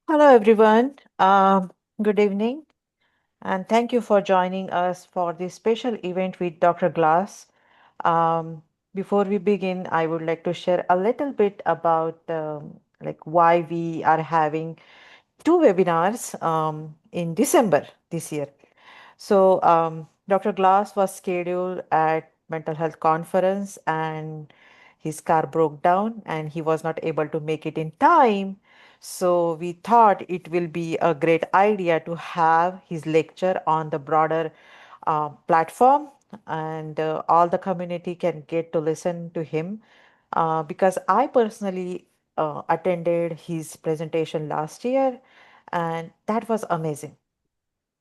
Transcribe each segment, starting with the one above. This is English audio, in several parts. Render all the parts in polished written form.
Hello, everyone. Good evening, and thank you for joining us for this special event with Dr. Glass. Um, Before we begin, I would like to share a little bit about like why we are having two webinars in December this year. Dr. Glass was scheduled at mental health conference and his car broke down and he was not able to make it in time. So we thought it will be a great idea to have his lecture on the broader platform and all the community can get to listen to him because I personally attended his presentation last year and that was amazing.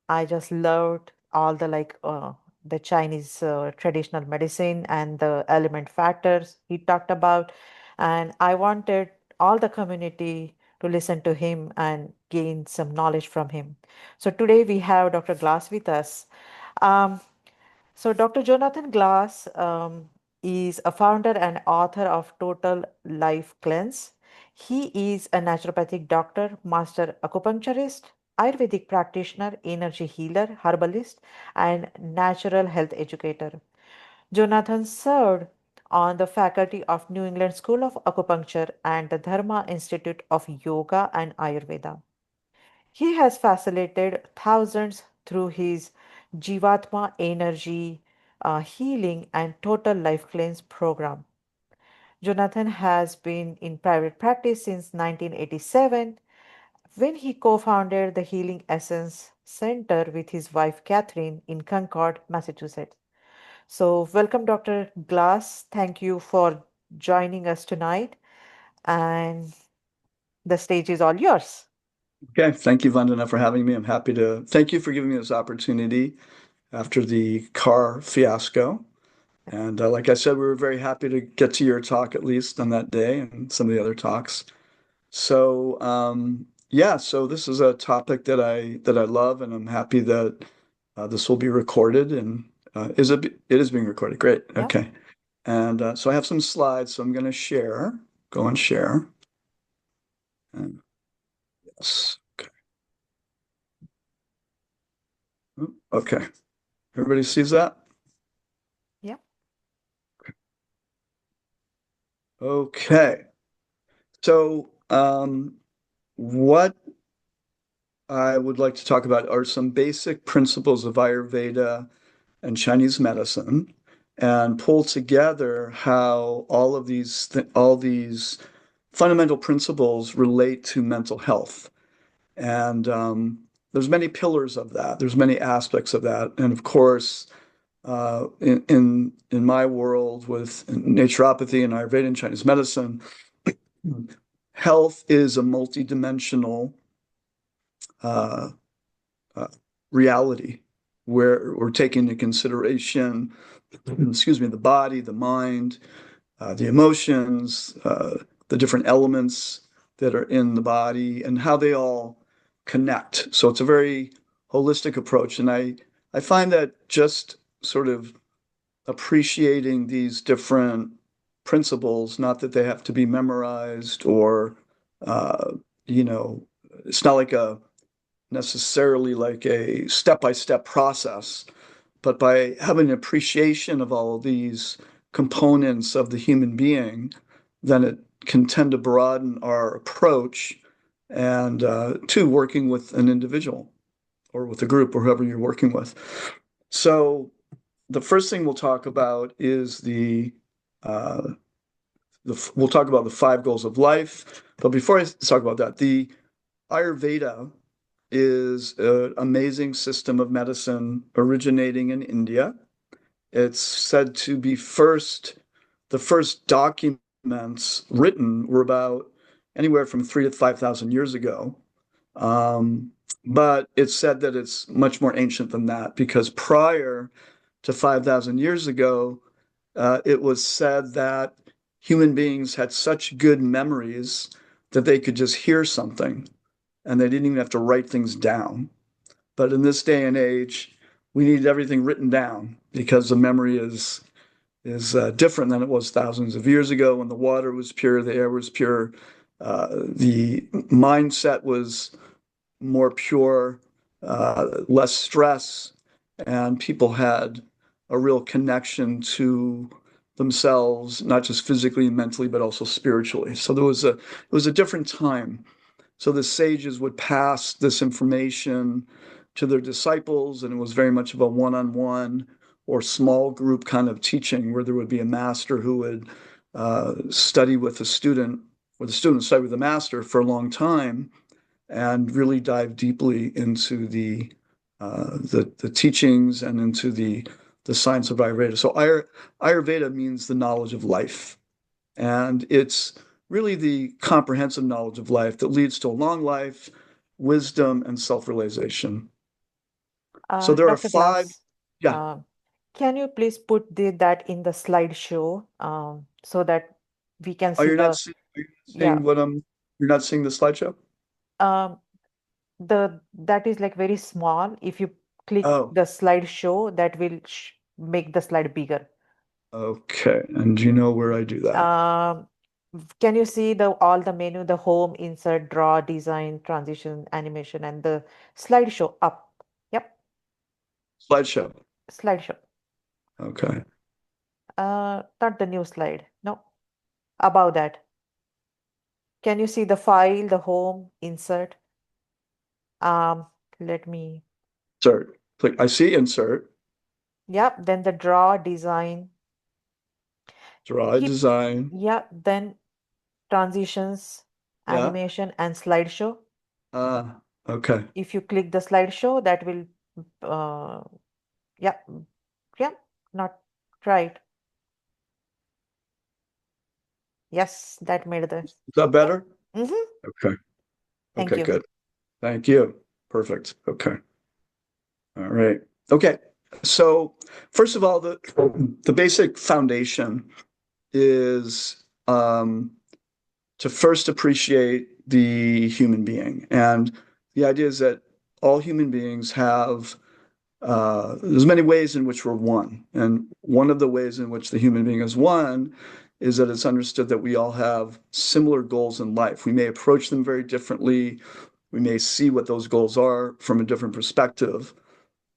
I just loved all the Chinese traditional medicine and the element factors he talked about, and I wanted all the community to listen to him and gain some knowledge from him. So today we have Dr. Glass with us. Um, Dr. Jonathan Glass is a founder and author of Total Life Cleanse. He is a naturopathic doctor, master acupuncturist, Ayurvedic practitioner, energy healer, herbalist, and natural health educator. Jonathan served on the faculty of New England School of Acupuncture and the Dharma Institute of Yoga and Ayurveda. He has facilitated thousands through his Jivatma Energy Healing and Total Life Cleanse program. Jonathan has been in private practice since 1987 when he co founded the Healing Essence Center with his wife Catherine in Concord, Massachusetts. So, welcome, Dr. Glass. Thank you for joining us tonight, and the stage is all yours. Okay, thank you, Vandana, for having me. I'm happy to thank you for giving me this opportunity after the car fiasco. And like I said, we were very happy to get to your talk at least on that day and some of the other talks. So this is a topic that I love, and I'm happy that this will be recorded. And it is being recorded? Great. Yeah. Okay. And so I have some slides, so I'm going to go and share. And yes. Okay. Okay. Everybody sees that? Yeah. Okay. So, what I would like to talk about are some basic principles of Ayurveda and Chinese medicine, and pull together how all these fundamental principles relate to mental health. And there's many pillars of that. There's many aspects of that, and of course, in my world with naturopathy and Ayurveda and Chinese medicine, health is a multidimensional uh, uh, reality where we're taking into consideration, excuse me, the body, the mind, the emotions, the different elements that are in the body, and how they all connect. So it's a very holistic approach, and I find that just sort of appreciating these different principles, not that they have to be memorized or, uh, you know, it's not like a necessarily like a step-by-step process, but by having an appreciation of all of these components of the human being, then it can tend to broaden our approach and to working with an individual or with a group or whoever you're working with. So the first thing we'll talk about is uh, we'll talk about the five goals of life. But before I talk about that, the Ayurveda is an amazing system of medicine originating in India. It's said to be the first documents written were about anywhere from 3 to 5,000 years ago. Um, but it's said that it's much more ancient than that because prior to 5,000 years ago, it was said that human beings had such good memories that they could just hear something and they didn't even have to write things down. But in this day and age, we need everything written down because the memory is different than it was thousands of years ago when the water was pure, the air was pure, The mindset was more pure, less stress, and people had a real connection to themselves, not just physically and mentally, but also spiritually. So it was a different time. So the sages would pass this information to their disciples, and it was very much of a one-on-one or small group kind of teaching where there would be a master who would study with a student, or the student study with the master for a long time and really dive deeply into the teachings and into the science of Ayurveda. So Ayurveda means the knowledge of life, and it's really the comprehensive knowledge of life that leads to a long life, wisdom, and self-realization. So there are Dr. five. Glass, Yeah. uh, can you please put that in the slideshow so that we can Oh, see the, you're not yeah, seeing what you're not seeing the slideshow? um, that is like very small. If you click Oh, the slideshow, that will sh make the slide bigger. okay. And do you know where I do that? Um, can you see the all the menu, the home, insert, draw, design, transition, animation, and the slideshow up? Yep, Slideshow. slideshow. Okay. Not the new slide. No, above that. Can you see the file, the home, insert? Um, let me, Insert. Click. I see insert. yeah, then the draw, design, Draw a keep, design. yeah, then transitions, Yeah. animation, and slideshow. Okay. If you click the slideshow, that will, uh, yeah, yeah, not right. Yes, that made the, Is that yeah. better? Mm-hmm. Okay. Thank Okay, you. good. Thank you. Perfect. Okay. All right. Okay. So first of all, the basic foundation is to first appreciate the human being. And the idea is that all human beings have there's many ways in which we're one. And one of the ways in which the human being is one is that it's understood that we all have similar goals in life. We may approach them very differently. We may see what those goals are from a different perspective.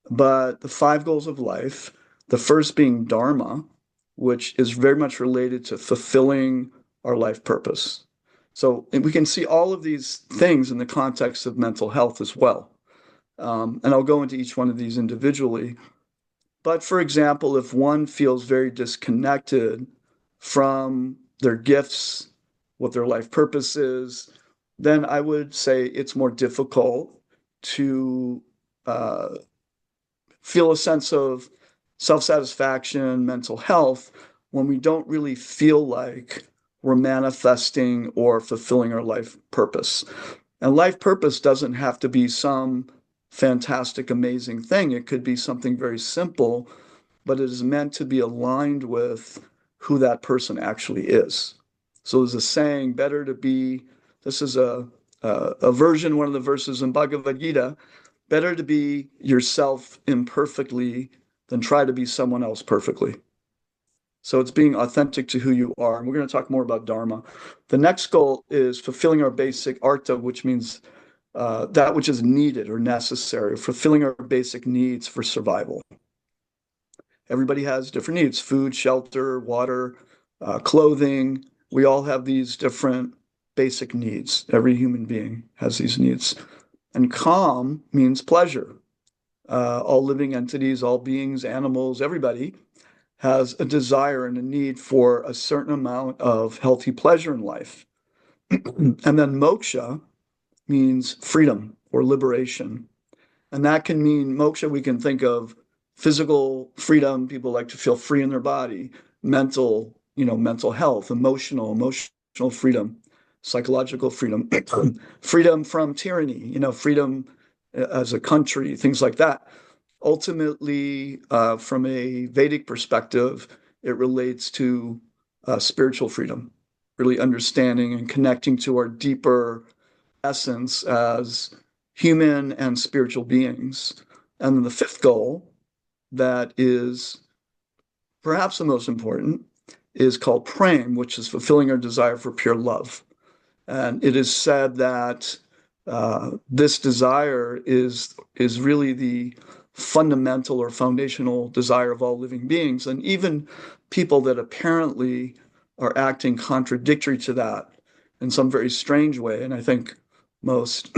But the five goals of life, the first being Dharma, which is very much related to fulfilling our life purpose. So we can see all of these things in the context of mental health as well. And I'll go into each one of these individually. But for example, if one feels very disconnected from their gifts, what their life purpose is, then I would say it's more difficult to uh, feel a sense of self-satisfaction, mental health, when we don't really feel like we're manifesting or fulfilling our life purpose. And life purpose doesn't have to be some fantastic, amazing thing. It could be something very simple, but it is meant to be aligned with who that person actually is. So there's a saying, better to be, this is a version, one of the verses in Bhagavad Gita, better to be yourself imperfectly than try to be someone else perfectly. So it's being authentic to who you are. And we're going to talk more about Dharma. The next goal is fulfilling our basic artha, which means that which is needed or necessary, fulfilling our basic needs for survival. Everybody has different needs: food, shelter, water, clothing. We all have these different basic needs. Every human being has these needs. And calm means pleasure. All living entities, all beings, animals, everybody has a desire and a need for a certain amount of healthy pleasure in life. And then moksha means freedom or liberation. And that can mean moksha, we can think of physical freedom. People like to feel free in their body, mental, mental health, emotional freedom, psychological freedom, freedom from tyranny, freedom as a country, things like that. Ultimately, from a Vedic perspective, it relates to spiritual freedom, really understanding and connecting to our deeper essence as human and spiritual beings. And then the fifth goal, that is perhaps the most important, is called prem, which is fulfilling our desire for pure love. And it is said that this desire is really the fundamental or foundational desire of all living beings. And even people that apparently are acting contradictory to that in some very strange way. And I think most,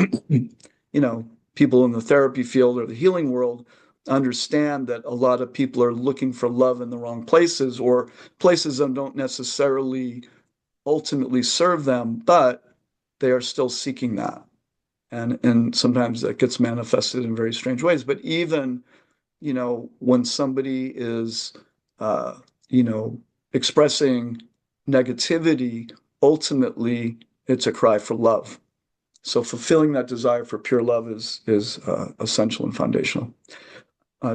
people in the therapy field or the healing world understand that a lot of people are looking for love in the wrong places, or places that don't necessarily ultimately serve them, but they are still seeking that. And sometimes that gets manifested in very strange ways. But even, when somebody is, uh, you know, expressing negativity, ultimately it's a cry for love. So fulfilling that desire for pure love is essential and foundational.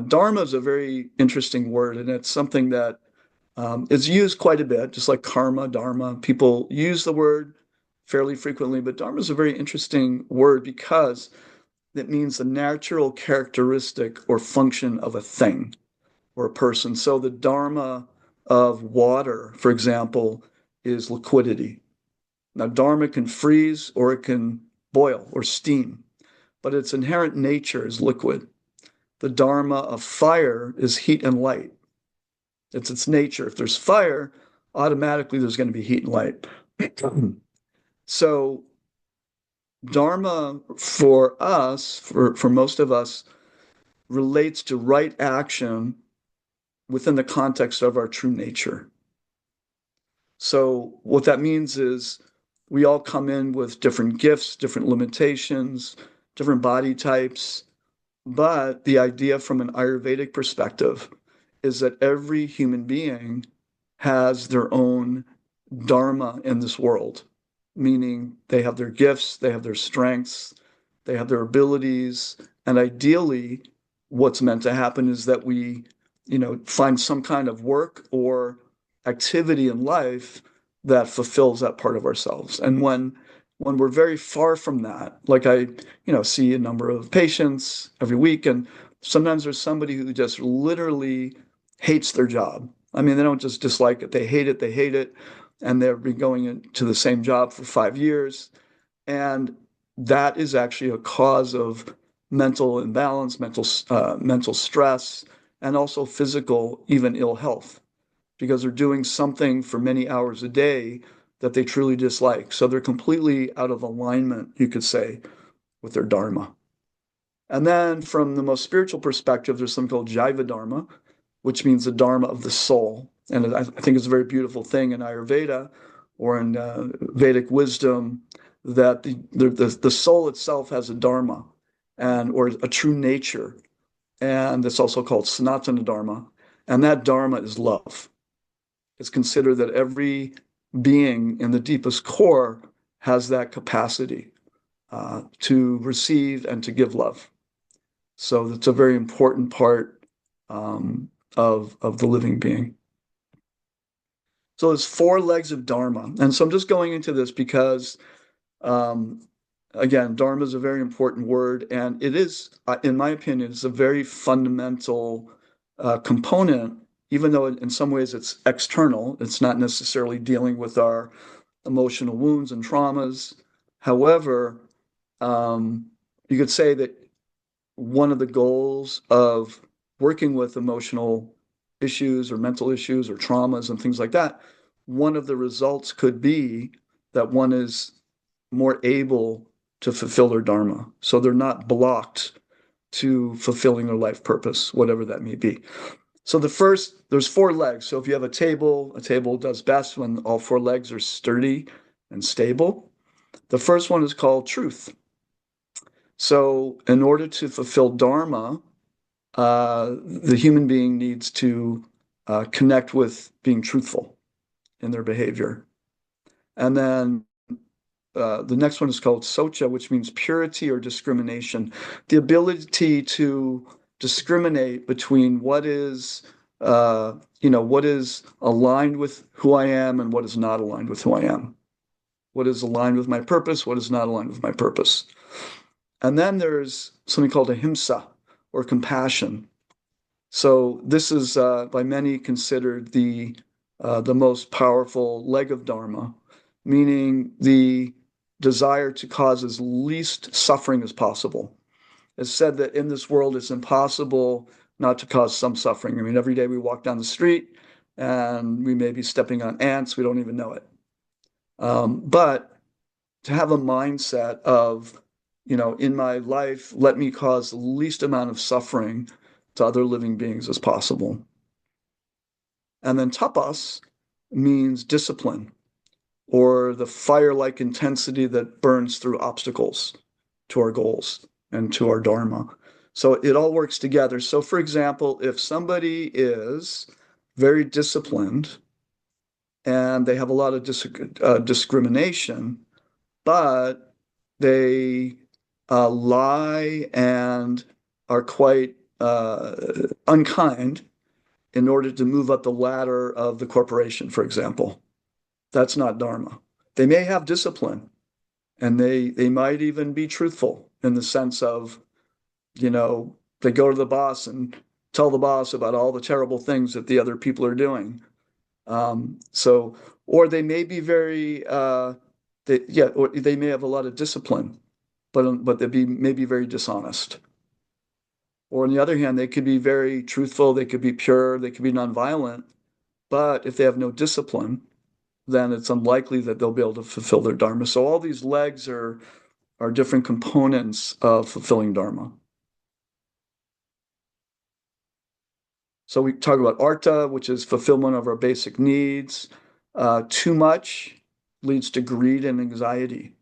Dharma is a very interesting word, and it's something that is used quite a bit, just like karma, dharma. People use the word fairly frequently, but dharma is a very interesting word because it means the natural characteristic or function of a thing or a person. So the dharma of water, for example, is liquidity. Now, dharma can freeze or it can boil or steam, but its inherent nature is liquid. The dharma of fire is heat and light. It's its nature. If there's fire, automatically there's going to be heat and light. So dharma for us, for most of us, relates to right action within the context of our true nature. So what that means is we all come in with different gifts, different limitations, different body types. But the idea from an Ayurvedic perspective is that every human being has their own dharma in this world, meaning they have their gifts, they have their strengths, they have their abilities. And ideally, what's meant to happen is that we, find some kind of work or activity in life that fulfills that part of ourselves. And when we're very far from that, like I, see a number of patients every week, and sometimes there's somebody who just literally hates their job. I mean, they don't just dislike it, they hate it, and they've been going into the same job for 5 years. And that is actually a cause of mental imbalance, mental stress, and also physical, even ill health, because they're doing something for many hours a day that they truly dislike. So they're completely out of alignment, you could say, with their dharma. And then from the most spiritual perspective, there's something called Jiva Dharma, which means the Dharma of the soul. And I think it's a very beautiful thing in Ayurveda or in Vedic wisdom that the soul itself has a Dharma or a true nature. And it's also called Sanatana Dharma. And that Dharma is love. It's considered that every being in the deepest core has that capacity to receive and to give love. So that's a very important part of the living being. So there's four legs of Dharma. And so I'm just going into this because, um, again, Dharma is a very important word. And it is, in my opinion, it's a very fundamental component, even though in some ways it's external. It's not necessarily dealing with our emotional wounds and traumas. However, um, you could say that one of the goals of working with emotional issues or mental issues or traumas and things like that, one of the results could be that one is more able to fulfill their dharma. So they're not blocked to fulfilling their life purpose, whatever that may be. So there's four legs. So if you have a table does best when all four legs are sturdy and stable. The first one is called truth. So in order to fulfill dharma, the human being needs to connect with being truthful in their behavior. And then the next one is called socha, which means purity or discrimination. The ability to discriminate between what is aligned with who I am and what is not aligned with who I am. What is aligned with my purpose, what is not aligned with my purpose. And then there's something called ahimsa or compassion. So this is by many considered the most powerful leg of Dharma, meaning desire to cause as least suffering as possible. It's said that in this world, it's impossible not to cause some suffering. I mean, every day we walk down the street and we may be stepping on ants, we don't even know it. But to have a mindset of, in my life, let me cause the least amount of suffering to other living beings as possible. And then tapas means discipline, or the fire-like intensity that burns through obstacles to our goals and to our dharma. So it all works together. So for example, if somebody is very disciplined and they have a lot of discrimination, but they lie and are quite unkind in order to move up the ladder of the corporation, for example. That's not dharma. They may have discipline, and they might even be truthful in the sense of, they go to the boss and tell the boss about all the terrible things that the other people are doing. Or they may be very, or they may have a lot of discipline, but they may be very dishonest. Or on the other hand, they could be very truthful, they could be pure, they could be nonviolent, but if they have no discipline, then it's unlikely that they'll be able to fulfill their dharma. So all these legs are different components of fulfilling dharma. So we talk about artha, which is fulfillment of our basic needs. Too much leads to greed and anxiety.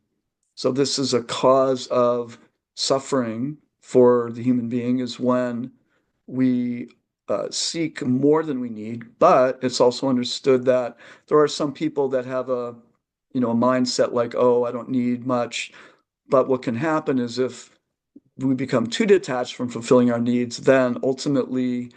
So this is a cause of suffering for the human being, is when we seek more than we need. But it's also understood that there are some people that have a mindset like, oh, I don't need much. But what can happen is if we become too detached from fulfilling our needs, then ultimately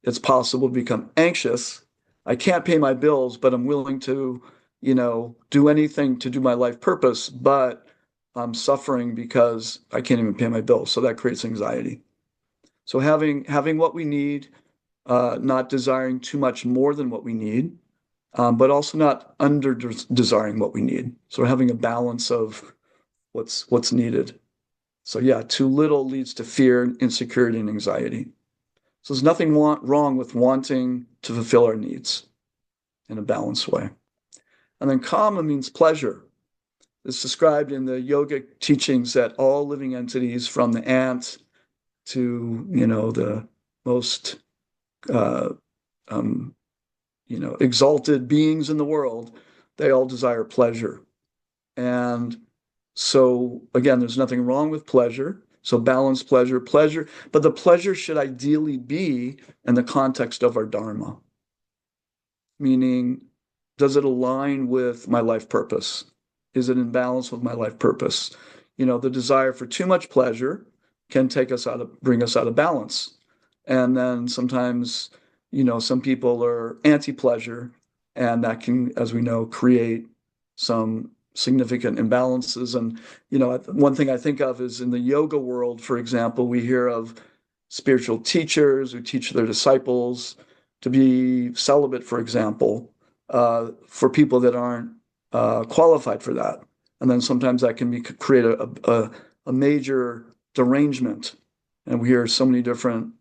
it's possible to become anxious. I can't pay my bills, but I'm willing to, do anything to do my life purpose, but I'm suffering because I can't even pay my bills. So that creates anxiety. So having what we need, not desiring too much more than what we need, but also not under desiring what we need. So having a balance of what's needed. So yeah, too little leads to fear, insecurity, and anxiety. So there's nothing wrong with wanting to fulfill our needs in a balanced way. And then kama means pleasure. It's described in the yogic teachings that all living entities, from the ant to the most exalted beings in the world, they all desire pleasure. And so again, there's nothing wrong with pleasure. So balanced pleasure, but the pleasure should ideally be in the context of our dharma. Meaning, does it align with my life purpose? Is it in balance with my life purpose? The desire for too much pleasure can bring us out of balance. And then sometimes, some people are anti-pleasure, and that can, as we know, create some significant imbalances. And, one thing I think of is in the yoga world, for example, we hear of spiritual teachers who teach their disciples to be celibate, for example, for people that aren't qualified for that. And then sometimes that can create a major derangement. And we hear so many different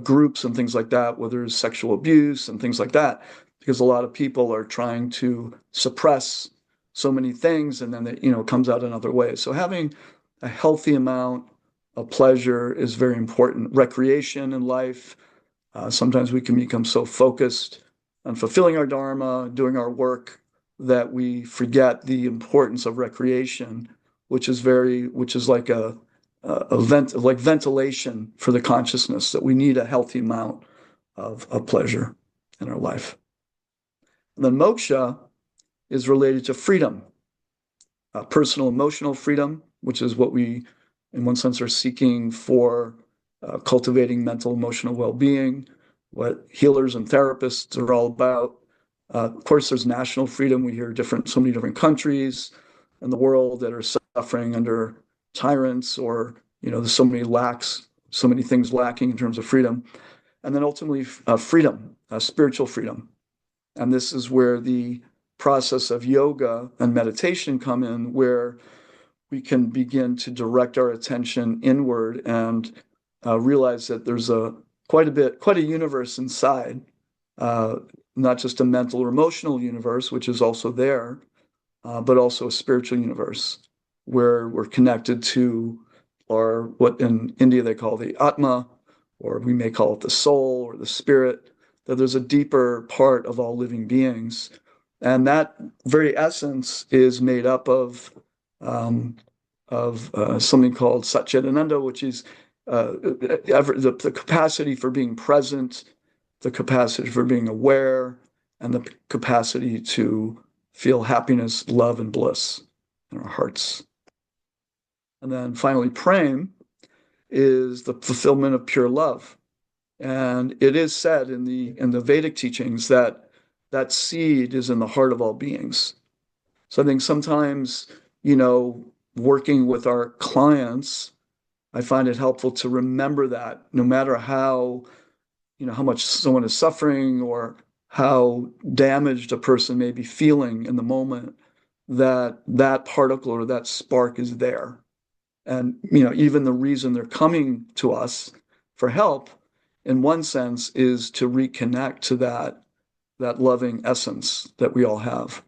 groups and things like that, where there's sexual abuse and things like that, because a lot of people are trying to suppress so many things, and then it comes out in other ways. So having a healthy amount of pleasure is very important. Recreation in life. Sometimes we can become so focused on fulfilling our dharma, doing our work, that we forget the importance of recreation, which is like like ventilation for the consciousness, that we need a healthy amount of pleasure in our life. And then moksha is related to freedom, personal emotional freedom, which is what we, in one sense, are seeking for cultivating mental emotional well-being, what healers and therapists are all about. Of course, there's national freedom. We hear so many different countries in the world that are suffering under tyrants, or there's so many things lacking in terms of freedom. And then ultimately, freedom, spiritual freedom. And this is where the process of yoga and meditation come in, where we can begin to direct our attention inward and realize that there's quite a universe inside, uh, not just a mental or emotional universe, which is also there, but also a spiritual universe where we're connected to our, what in India they call the Atma, or we may call it the soul or the spirit, that there's a deeper part of all living beings. And that very essence is made up um, of something called Satchitananda, which is the capacity for being present, the capacity for being aware, and the capacity to feel happiness, love, and bliss in our hearts. And then finally, prem is the fulfillment of pure love. And it is said in the Vedic teachings that that seed is in the heart of all beings. So I think sometimes, working with our clients, I find it helpful to remember that no matter how much someone is suffering or how damaged a person may be feeling in the moment, that that particle or that spark is there. And, even the reason they're coming to us for help, in one sense, is to reconnect to that loving essence that we all have.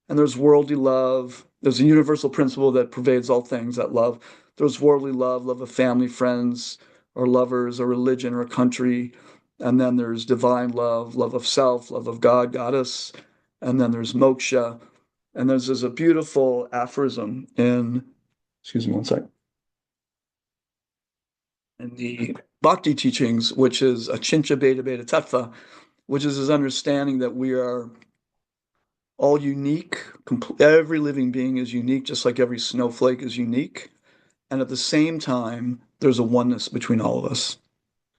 And there's worldly love. There's a universal principle that pervades all things, that love. There's worldly love, love of family, friends, or lovers, or religion, or a country. And then there's divine love, love of self, love of God, goddess. And then there's moksha. And there's a beautiful aphorism excuse me one second, in the Bhakti teachings, which is Achincha Beta Beta Tattva, which is this understanding that we are all unique. Every living being is unique, just like every snowflake is unique. And at the same time, there's a oneness between all of us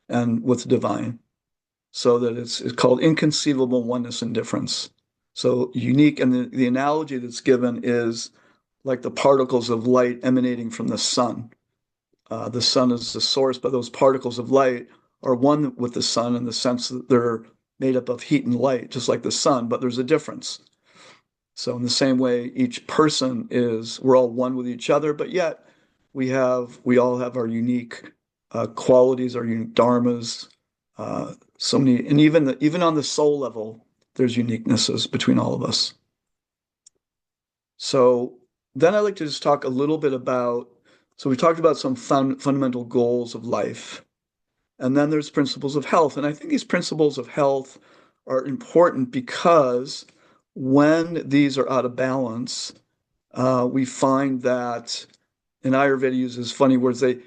and with the divine. So that it's called inconceivable oneness and difference. So unique, and the analogy that's given is like the particles of light emanating from the sun. The sun is the source, but those particles of light are one with the sun in the sense that they're made up of heat and light, just like the sun, but there's a difference. So in the same way, each person we're all one with each other, but yet we all have our unique qualities, our unique dharmas, so many, and even on the soul level, there's uniquenesses between all of us. So then I'd like to just talk a little bit about, so we talked about some fundamental goals of life, and then there's principles of health. And I think these principles of health are important because when these are out of balance, we find that, and Ayurveda uses funny words, they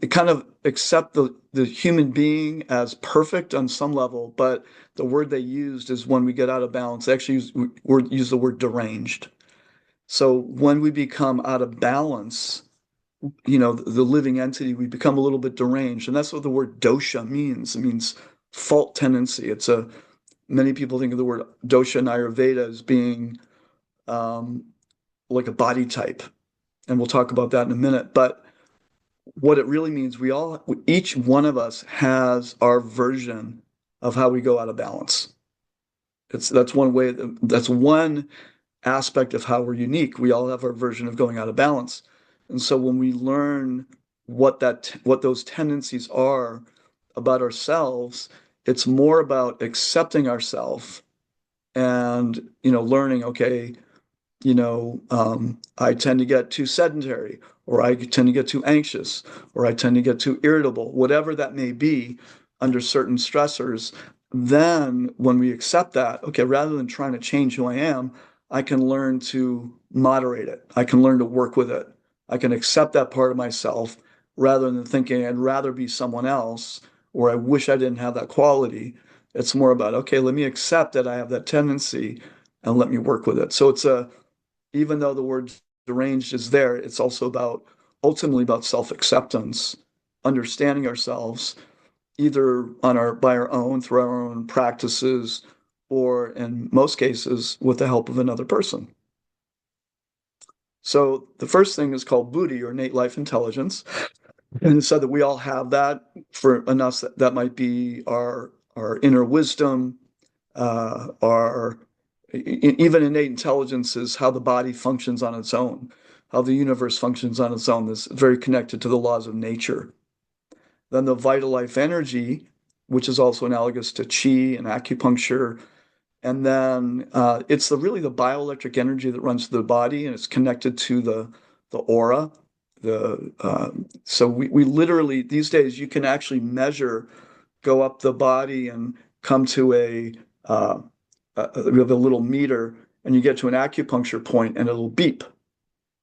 kind of accept the human being as perfect on some level, but the word they used is when we get out of balance, they actually use the word deranged. So when we become out of balance, the living entity, we become a little bit deranged. And that's what the word dosha means. It means fault tendency. Many people think of the word dosha in Ayurveda as being um, like a body type. And we'll talk about that in a minute. But what it really means, each one of us has our version of how we go out of balance. That's one way, that's one aspect of how we're unique. We all have our version of going out of balance. And so when we learn what those tendencies are about ourselves, it's more about accepting ourselves and, learning, okay, I tend to get too sedentary, or I tend to get too anxious, or I tend to get too irritable, whatever that may be under certain stressors. Then when we accept that, okay, rather than trying to change who I am, I can learn to moderate it. I can learn to work with it. I can accept that part of myself rather than thinking I'd rather be someone else or I wish I didn't have that quality. It's more about, okay, let me accept that I have that tendency and let me work with it. So even though the word deranged is there, it's also ultimately about self-acceptance, understanding ourselves, either by our own, through our own practices, or in most cases, with the help of another person. So the first thing is called buddhi, or innate life intelligence. And it said that we all have that. For us, that might be our inner wisdom, our Even innate intelligence is how the body functions on its own, how the universe functions on its own. This is very connected to the laws of nature. Then the vital life energy, which is also analogous to qi and acupuncture. And then it's really the bioelectric energy that runs through the body, and it's connected to the aura. So we literally these days you can actually measure, go up the body and come to we have a little meter, and you get to an acupuncture point, and it'll beep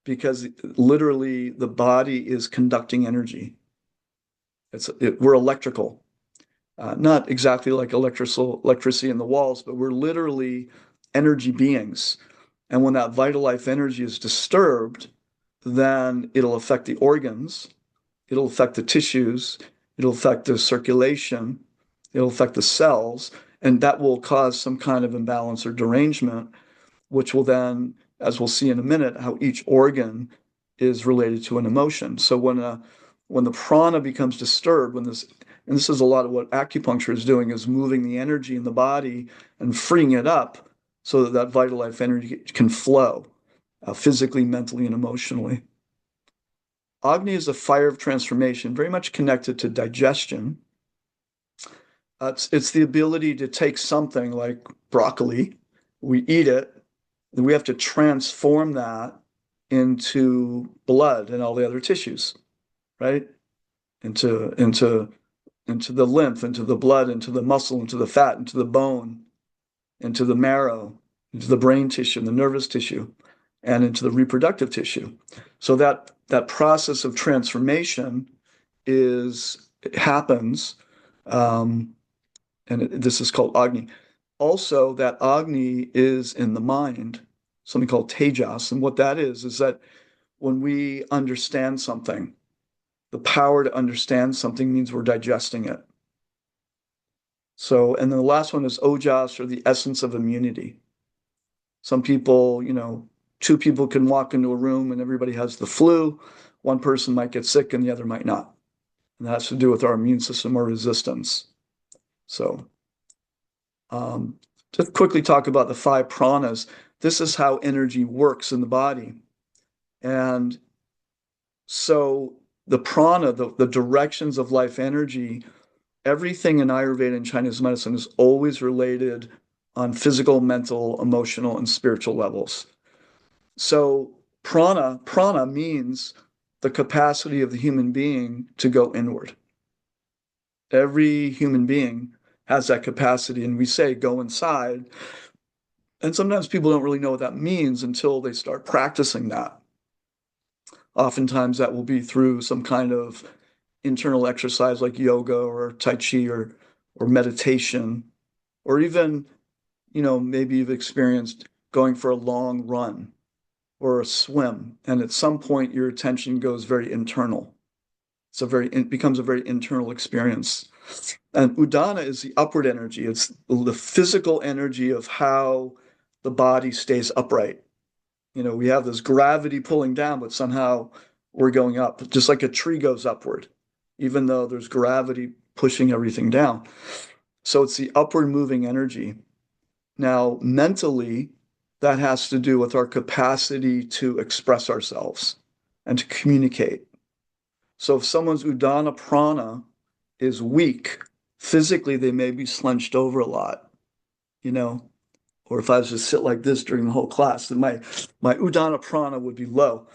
because literally the body is conducting energy. We're electrical. Not exactly like electricity in the walls, but we're literally energy beings. And when that vital life energy is disturbed, then it'll affect the organs, it'll affect the tissues, it'll affect the circulation, it'll affect the cells, and that will cause some kind of imbalance or derangement, which will then, as we'll see in a minute, how each organ is related to an emotion. So when the prana becomes disturbed, and this is a lot of what acupuncture is doing, is moving the energy in the body and freeing it up so that that vital life energy can flow physically, mentally, and emotionally. Agni is a fire of transformation, very much connected to digestion. It's the ability to take something like broccoli, we eat it, and we have to transform that into blood and all the other tissues, right? Into the lymph, into the blood, into the muscle, into the fat, into the bone, into the marrow, into the brain tissue, and the nervous tissue, and into the reproductive tissue. So that process of transformation it happens, this is called Agni. Also, that Agni is in the mind, something called Tejas, and what that is that when we understand something, the power to understand something means we're digesting it. So, and then the last one is Ojas, or the essence of immunity. Some people, two people can walk into a room and everybody has the flu. One person might get sick and the other might not. And that has to do with our immune system or resistance. So, just quickly talk about the five pranas. This is how energy works in the body. And so the prana, the directions of life energy, everything in Ayurveda and Chinese medicine is always related on physical, mental, emotional, and spiritual levels. So prana means the capacity of the human being to go inward. Every human being has that capacity, and we say go inside. And sometimes people don't really know what that means until they start practicing that. Oftentimes that will be through some kind of internal exercise like yoga or Tai Chi or meditation, or even, maybe you've experienced going for a long run or a swim, and at some point your attention goes very internal. It becomes a very internal experience. And Udana is the upward energy. It's the physical energy of how the body stays upright. We have this gravity pulling down, but somehow we're going up, just like a tree goes upward, even though there's gravity pushing everything down. So it's the upward moving energy. Now, mentally, that has to do with our capacity to express ourselves and to communicate. So if someone's Udana prana is weak, physically they may be slunched over a lot, you know, or if I was to sit like this during the whole class, then my Udana prana would be low.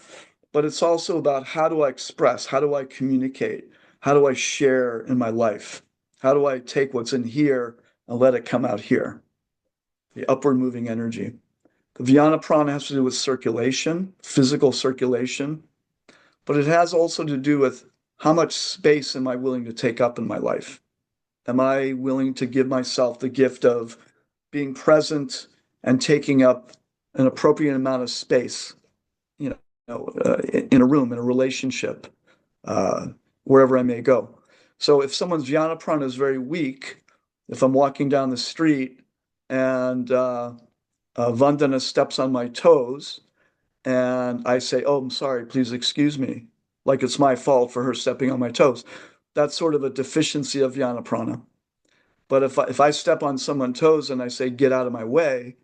But it's also about how do I express, how do I communicate, how do I share in my life, how do I take what's in here and let it come out here, the upward moving energy. The Vyana prana has to do with circulation, physical circulation, but it has also to do with how much space am I willing to take up in my life? Am I willing to give myself the gift of being present and taking up an appropriate amount of space, in a room, in a relationship, uh, wherever I may go? So if someone's Vyana prana is very weak, if I'm walking down the street and Vandana steps on my toes, and I say, "Oh, I'm sorry, please excuse me," like it's my fault for her stepping on my toes. That's sort of a deficiency of Vyana prana. But if I step on someone's toes and I say, "Get out of my way,"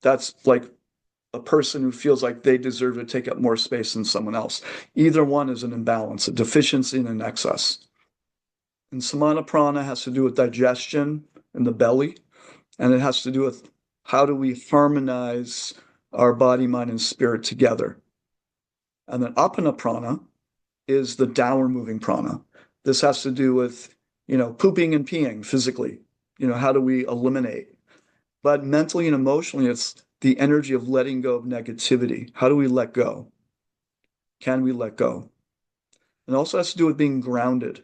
That's like a person who feels like they deserve to take up more space than someone else. Either one is an imbalance, a deficiency and an excess. And samana prana has to do with digestion in the belly, and it has to do with how do we harmonize our body, mind, and spirit together. And then apana prana is the downward moving prana. This has to do with, pooping and peeing physically. How do we eliminate? But mentally and emotionally, it's the energy of letting go of negativity. How do we let go? Can we let go? And also has to do with being grounded.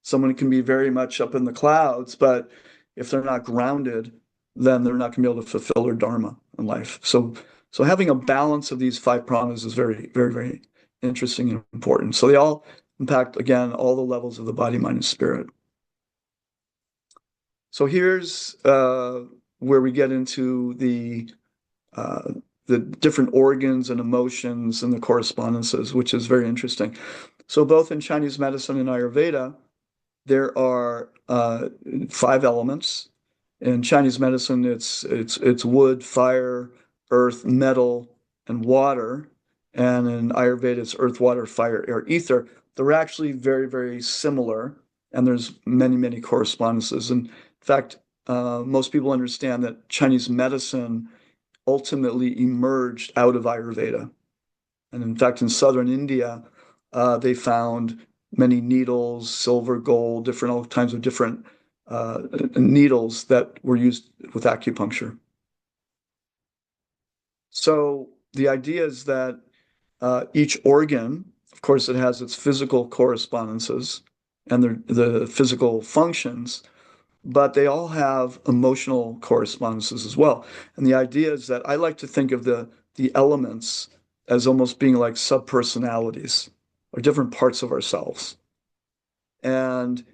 Someone can be very much up in the clouds, but if they're not grounded, then they're not going to be able to fulfill their dharma in life. So having a balance of these five pranas is very, very, very interesting and important. So they all impact, again, all the levels of the body, mind, and spirit. So here's where we get into uh, the different organs and emotions and the correspondences, which is very interesting. So both in Chinese medicine and Ayurveda, there are five elements. In Chinese medicine, it's wood, fire, earth, metal, and water. And in Ayurveda, it's earth, water, fire, air, ether. They're actually very, very similar, and there's many, many correspondences. And in fact, most people understand that Chinese medicine ultimately emerged out of Ayurveda. And in fact, in southern India, they found many needles, silver, gold, different all kinds of different needles that were used with acupuncture. So the idea is that each organ, of course, it has its physical correspondences and the physical functions, but they all have emotional correspondences as well. And the idea is that I like to think of the elements as almost being like subpersonalities or different parts of ourselves. And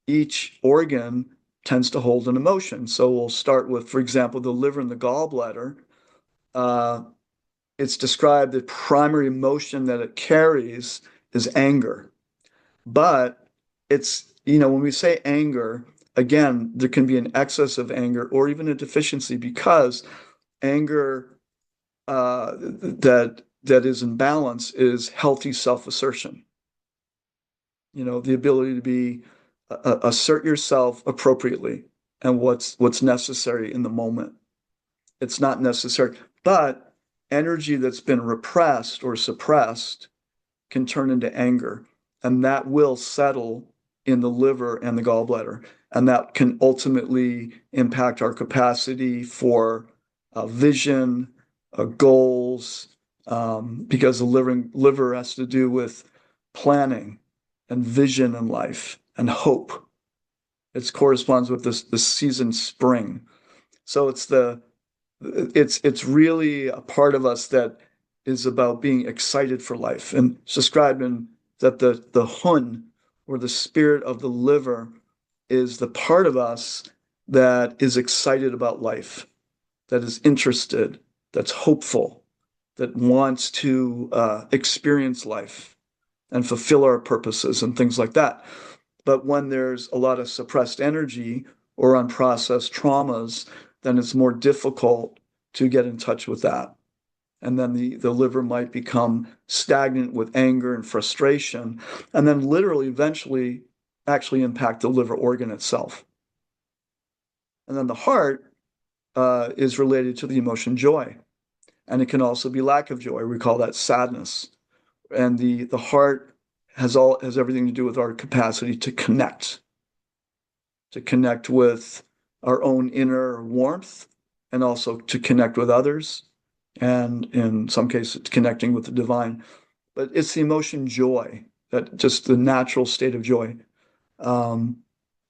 each organ tends to hold an emotion. So we'll start with, for example, the liver and the gallbladder. Uh, it's described the primary emotion that it carries is anger. But when we say anger, again, there can be an excess of anger or even a deficiency because anger that is in balance is healthy self-assertion. The ability to be assert yourself appropriately and what's necessary in the moment. It's not necessary, but energy that's been repressed or suppressed can turn into anger, and that will settle in the liver and the gallbladder, and that can ultimately impact our capacity for vision, goals, because the liver has to do with planning and vision in life and hope. It corresponds with the season spring. So it's really a part of us that is about being excited for life. And it's described in that the hun, or the spirit of the liver, is the part of us that is excited about life, that is interested, that's hopeful, that wants to experience life and fulfill our purposes and things like that. But when there's a lot of suppressed energy or unprocessed traumas, then it's more difficult to get in touch with that. And then the liver might become stagnant with anger and frustration, and then literally eventually actually impact the liver organ itself. And then the heart is related to the emotion joy. And it can also be lack of joy. We call that sadness. And the heart has everything to do with our capacity to connect with our own inner warmth, and also to connect with others, and in some cases connecting with the divine. But it's the emotion joy, that just the natural state of joy. Um,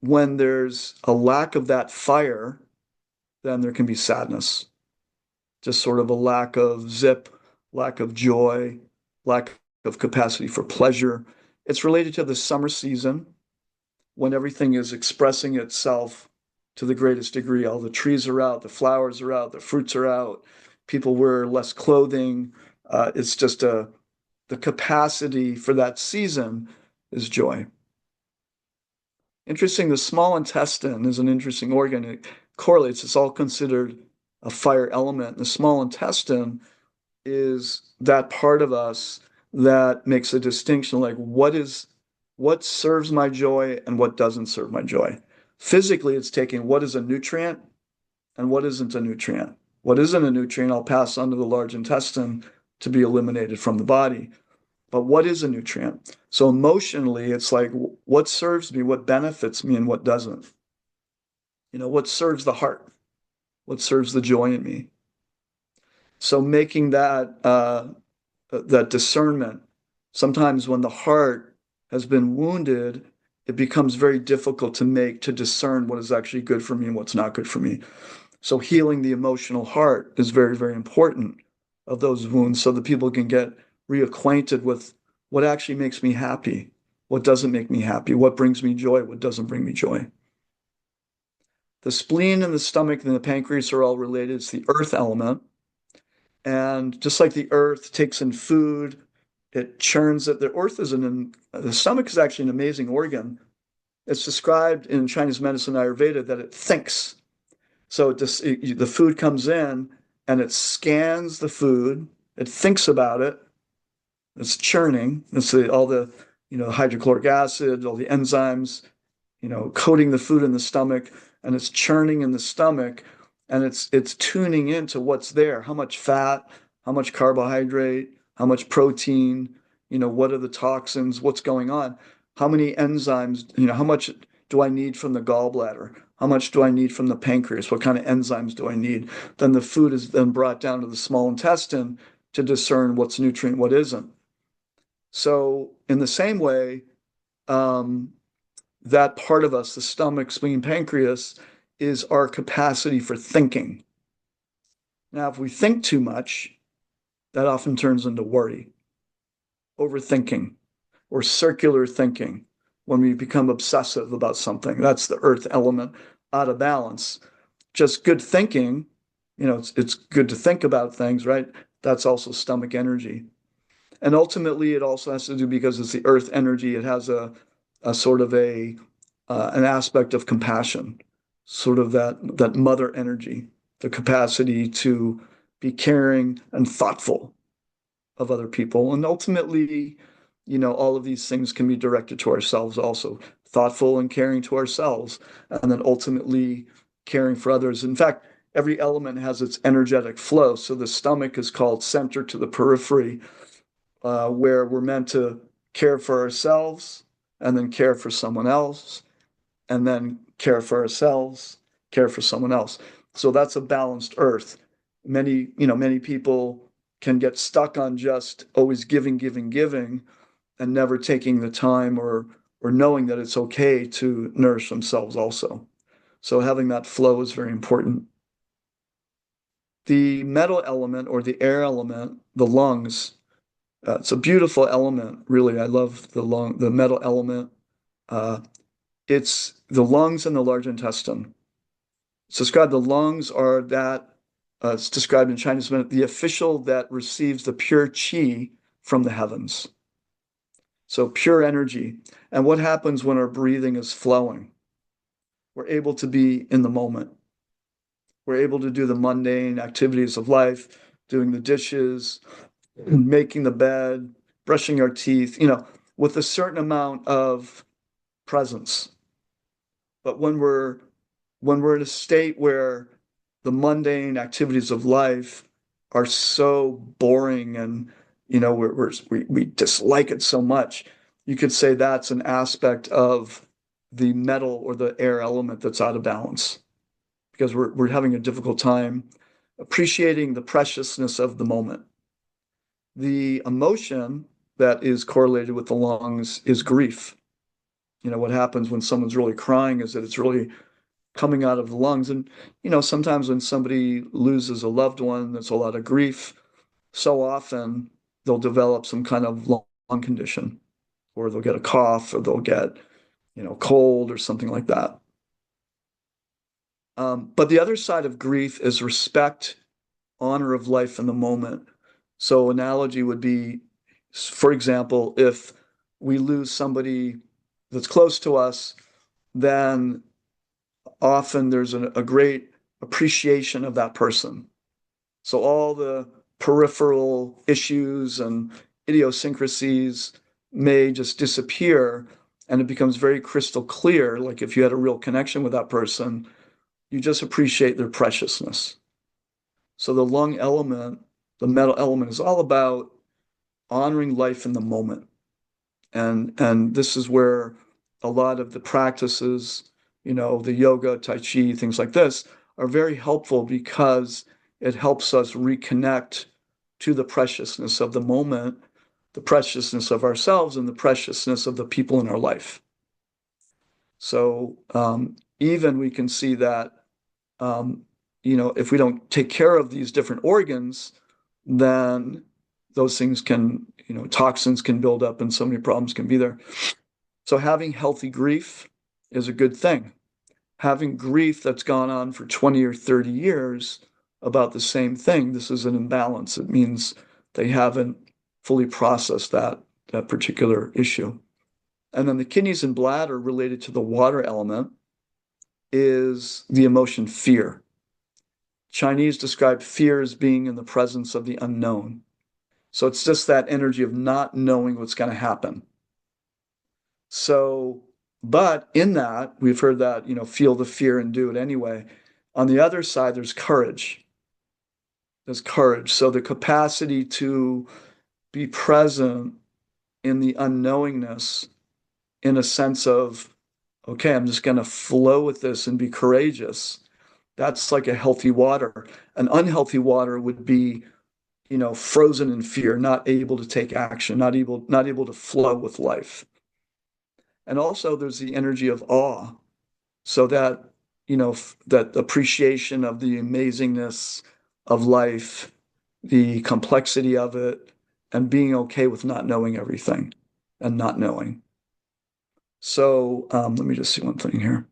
when there's a lack of that fire, then there can be sadness, just sort of a lack of zip, lack of joy, lack of capacity for pleasure. It's related to the summer season when everything is expressing itself to the greatest degree. All the trees are out, the flowers are out, the fruits are out, people wear less clothing. It's just the capacity for that season is joy. Interesting, the small intestine is an interesting organ. It correlates, it's all considered a fire element. The small intestine is that part of us that makes a distinction, like what serves my joy and what doesn't serve my joy. Physically, it's taking what is a nutrient and what isn't a nutrient. What isn't a nutrient, I'll pass on to the large intestine to be eliminated from the body. But what is a nutrient? So emotionally, it's like what serves me, what benefits me, and what doesn't. What serves the heart, what serves the joy in me. So making that discernment, sometimes when the heart has been wounded, it becomes very difficult to discern what is actually good for me and what's not good for me. So healing the emotional heart is very, very important of those wounds so that people can get reacquainted with what actually makes me happy, what doesn't make me happy, what brings me joy, what doesn't bring me joy. The spleen and the stomach and the pancreas are all related. It's the earth element. And just like the earth takes in food, it churns it. The stomach is actually an amazing organ. It's described in Chinese medicine, Ayurveda, that it thinks. So the food comes in and it scans the food. It thinks about it. It's churning. All the hydrochloric acid, all the enzymes, coating the food in the stomach, and it's churning in the stomach, and it's tuning into what's there, how much fat, how much carbohydrate, how much protein, what are the toxins, what's going on, how many enzymes, how much do I need from the gallbladder, how much do I need from the pancreas, what kind of enzymes do I need? Then the food is then brought down to the small intestine to discern what's nutrient, what isn't. So in the same way, um, that part of us, the stomach, spleen, pancreas, is our capacity for thinking. Now, if we think too much, that often turns into worry, overthinking, or circular thinking when we become obsessive about something. That's the earth element out of balance. Just good thinking, it's good to think about things, right? That's also stomach energy. And ultimately, it also has to do because it's the earth energy, it has a sort of an aspect of compassion, sort of that mother energy, the capacity to be caring and thoughtful of other people. And ultimately, all of these things can be directed to ourselves also, thoughtful and caring to ourselves, and then ultimately caring for others. In fact, every element has its energetic flow. So the stomach is called center to the periphery, where we're meant to care for ourselves and then care for someone else and then care for ourselves, care for someone else. So that's a balanced earth. Many people can get stuck on just always giving, giving, giving, and never taking the time or knowing that it's okay to nourish themselves also. So having that flow is very important. The metal element or the air element, the lungs, it's a beautiful element, really. I love the metal element. Uh, it's the lungs and the large intestine. It's described the lungs are it's described in Chinese medicine, the official that receives the pure qi from the heavens. So pure energy. And what happens when our breathing is flowing? We're able to be in the moment. We're able to do the mundane activities of life, doing the dishes, making the bed, brushing our teeth, with a certain amount of presence. But when we're in a state where the mundane activities of life are so boring and we dislike it so much, you could say that's an aspect of the metal or the air element that's out of balance because we're having a difficult time appreciating the preciousness of the moment. The emotion that is correlated with the lungs is grief. What happens when someone's really crying is that it's really coming out of the lungs. And, sometimes when somebody loses a loved one, there's a lot of grief. So often they'll develop some kind of lung condition, or they'll get a cough, or they'll get, cold or something like that. But the other side of grief is respect, honor of life in the moment. So analogy would be, for example, if we lose somebody that's close to us, then often there's a great appreciation of that person. So all the peripheral issues and idiosyncrasies may just disappear, and it becomes very crystal clear. Like if you had a real connection with that person, you just appreciate their preciousness. So the lung element, the metal element, is all about honoring life in the moment. And this is where a lot of the practices, the yoga, tai chi, things like this, are very helpful because it helps us reconnect to the preciousness of the moment, the preciousness of ourselves, and the preciousness of the people in our life. So even we can see that, um, if we don't take care of these different organs, then those things can, toxins can build up and so many problems can be there. So having healthy grief is a good thing. Having grief that's gone on for 20 or 30 years about the same thing, this is an imbalance. It means they haven't fully processed that particular issue. And then the kidneys and bladder related to the water element is the emotion fear. Chinese describe fear as being in the presence of the unknown. So it's just that energy of not knowing what's going to happen. So, but in that, we've heard that, feel the fear and do it anyway. On the other side, there's courage. There's courage. So the capacity to be present in the unknowingness in a sense of, okay, I'm just going to flow with this and be courageous. That's like a healthy water. An unhealthy water would be, frozen in fear, not able to take action, not able to flow with life. And also there's the energy of awe. So that, that appreciation of the amazingness of life, the complexity of it, and being okay with not knowing everything and not knowing. So let me just see one thing here.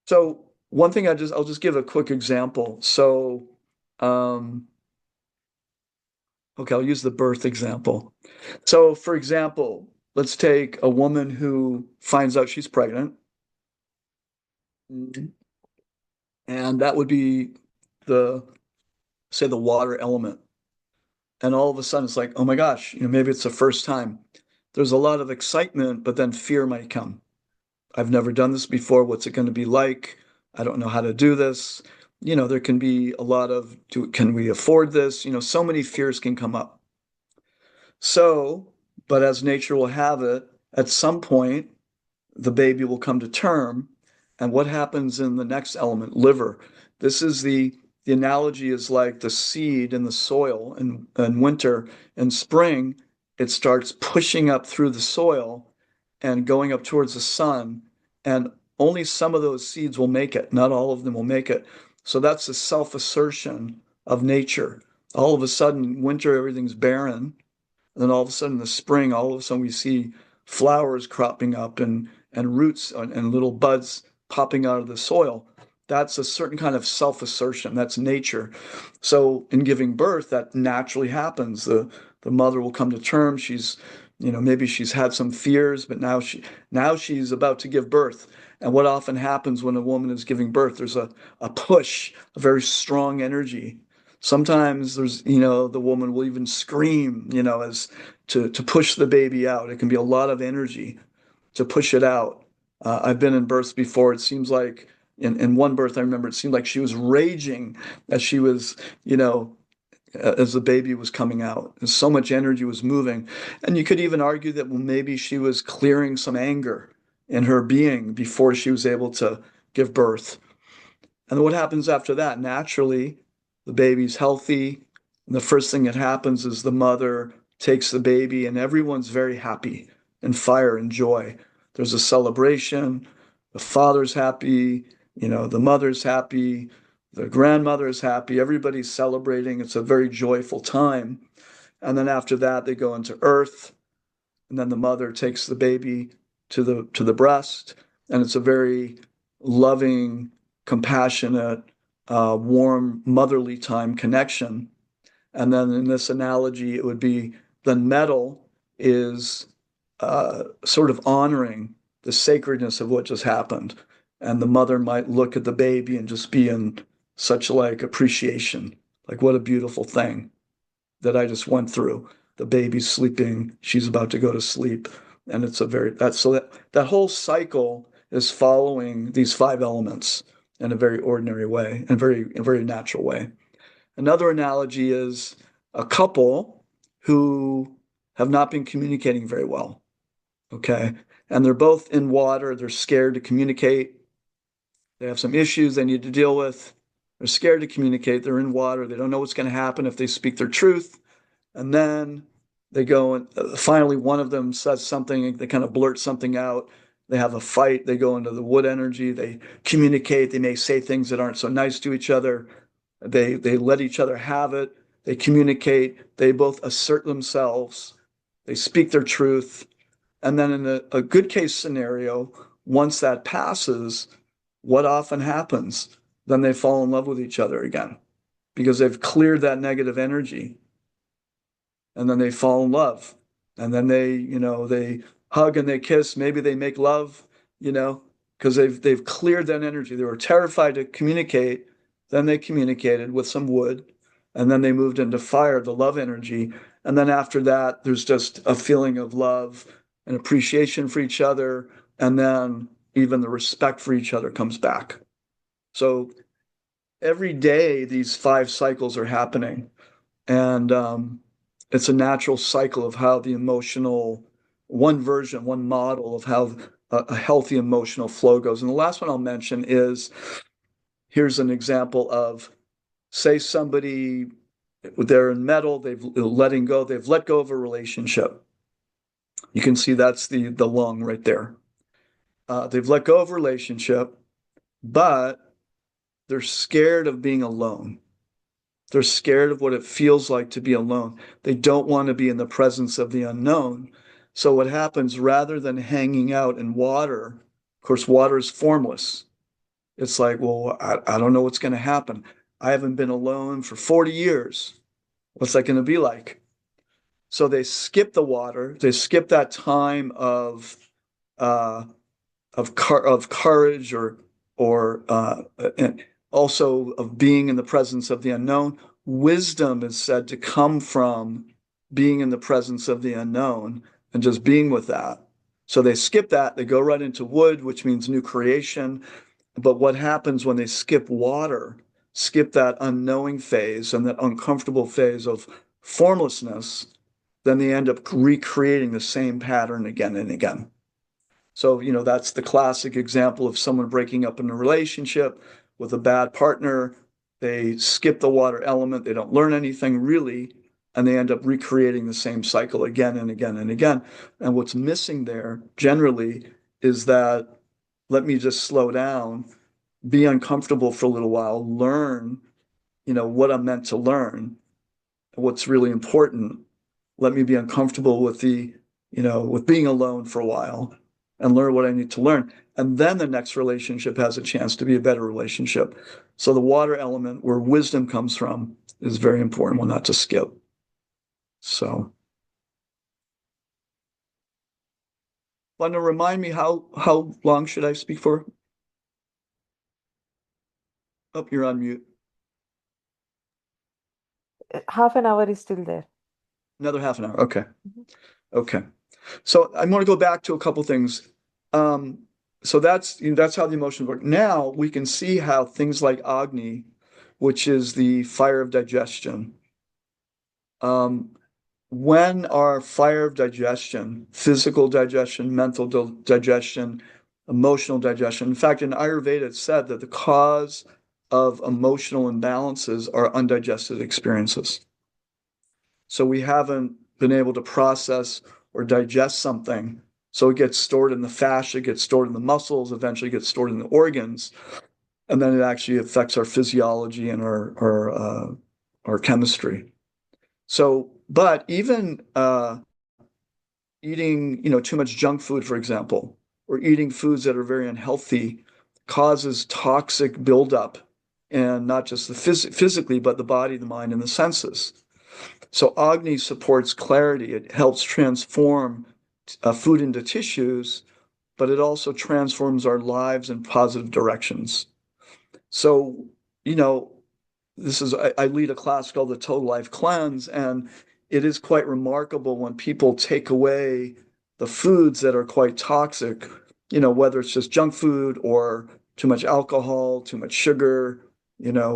So one thing I'll just give a quick example. So um, okay, I'll use the birth example. So for example, let's take a woman who finds out she's pregnant. Mhm. And that would be the, say, the water element. And all of a sudden it's like, oh my gosh, maybe it's the first time. There's a lot of excitement, but then fear might come. I've never done this before. What's it going to be like? I don't know how to do this. There can be a lot of, can we afford this? So many fears can come up. So, but as nature will have it, at some point, the baby will come to term. And what happens in the next element, liver? This is the analogy is like the seed in the soil in winter and spring, it starts pushing up through the soil and going up towards the sun. And only some of those seeds will make it. Not all of them will make it. So that's the self-assertion of nature. All of a sudden, winter, everything's barren. And then all of a sudden, in the spring, all of a sudden we see flowers cropping up and roots and little buds popping out of the soil. That's a certain kind of self-assertion. That's nature. So in giving birth, that naturally happens. The mother will come to terms. She's, maybe she's had some fears, but now she's about to give birth. And what often happens when a woman is giving birth, there's a push, a very strong energy. Sometimes there's, the woman will even scream, as to push the baby out. It can be a lot of energy to push it out. I've been in births before. It seems like in one birth, I remember it seemed like she was raging as she was, as the baby was coming out. And so much energy was moving. And you could even argue that, well, maybe she was clearing some anger in her being before she was able to give birth. And what happens after that? Naturally, the baby's healthy. And the first thing that happens is the mother takes the baby, and everyone's very happy and fire and joy. There's a celebration. The father's happy, the mother's happy, the grandmother's happy. Everybody's celebrating. It's a very joyful time. And then after that, they go into earth, and then the mother takes the baby to the breast, and it's a very loving, compassionate, warm, motherly time connection. And then in this analogy, it would be the metal is sort of honoring the sacredness of what just happened. And the mother might look at the baby and just be in such like appreciation, like what a beautiful thing that I just went through. The baby's sleeping, she's about to go to sleep. And it's a very, that's so that whole cycle is following these five elements in a very ordinary way and a very natural way. Another analogy is a couple who have not been communicating very well. Okay. And they're both in water. They're scared to communicate. They have some issues they need to deal with. They're scared to communicate. They're in water. They don't know what's going to happen if they speak their truth. And then they go and finally one of them says something, they kind of blurt something out. They have a fight. They go into the wood energy. They communicate. They may say things that aren't so nice to each other. They let each other have it. They communicate. They both assert themselves. They speak their truth. And then in a good case scenario, once that passes, what often happens? Then they fall in love with each other again because they've cleared that negative energy, and then they fall in love, and then they hug and they kiss, maybe they make love, because they've cleared that energy. They were terrified to communicate, then they communicated with some wood, and then they moved into fire, the love energy. And then after that, there's just a feeling of love and appreciation for each other, and then even the respect for each other comes back. So every day these five cycles are happening, and it's a natural cycle of how the emotional, one version, one model of how a healthy emotional flow goes. And the last one I'll mention is, here's an example of, say somebody, they're in metal, they've let go of a relationship. You can see that's the lung right there. They've let go of a relationship, but they're scared of being alone. They're scared of what it feels like to be alone. They don't want to be in the presence of the unknown. So what happens, rather than hanging out in water, of course, water is formless. It's like, well, I don't know what's going to happen. I haven't been alone for 40 years. What's that going to be like? So they skip the water. They skip that time uh, of courage, or and also of being in the presence of the unknown. Wisdom is said to come from being in the presence of the unknown and just being with that. So they skip that, they go right into wood, which means new creation. But what happens when they skip water, skip that unknowing phase and that uncomfortable phase of formlessness, then they end up recreating the same pattern again and again. So, that's the classic example of someone breaking up in a relationship with a bad partner. They skip the water element, they don't learn anything really, and they end up recreating the same cycle again and again and again. And what's missing there generally is that, let me just slow down, be uncomfortable for a little while, learn, what I'm meant to learn, what's really important. Let me be uncomfortable with with being alone for a while and learn what I need to learn. And then the next relationship has a chance to be a better relationship. So the water element, where wisdom comes from, is very important one not to skip. So, want to remind me, how long should I speak for? Oh, you're on mute. Half an hour is still there. Another half an hour. Okay. Mhm. Okay. So I want to go back to a couple things. Um, so that's how the emotions work. Now we can see how things like Agni, which is the fire of digestion, um, when our fire of digestion, physical digestion, mental digestion, emotional digestion. In fact, in Ayurveda, it's said that the cause of emotional imbalances are undigested experiences. So we haven't been able to process or digest something. So it gets stored in the fascia, gets stored in the muscles, eventually gets stored in the organs, and then it actually affects our physiology and our chemistry. So, but even eating, too much junk food, for example, or eating foods that are very unhealthy, causes toxic buildup, and not just physically, but the body, the mind, and the senses. So Agni supports clarity. It helps transform food into tissues, but it also transforms our lives in positive directions. So, you know, I lead a class called the Total Life Cleanse, and it is quite remarkable when people take away the foods that are quite toxic, whether it's just junk food or too much alcohol, too much sugar,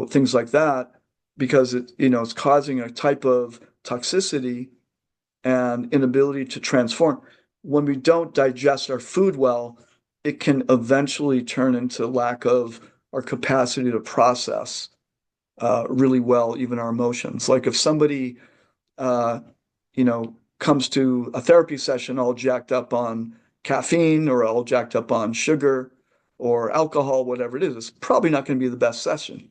things like that, because it's causing a type of toxicity and inability to transform. When we don't digest our food well, it can eventually turn into lack of our capacity to process really well, even our emotions. Like if somebody, uh, comes to a therapy session all jacked up on caffeine or all jacked up on sugar or alcohol, whatever it is, it's probably not going to be the best session.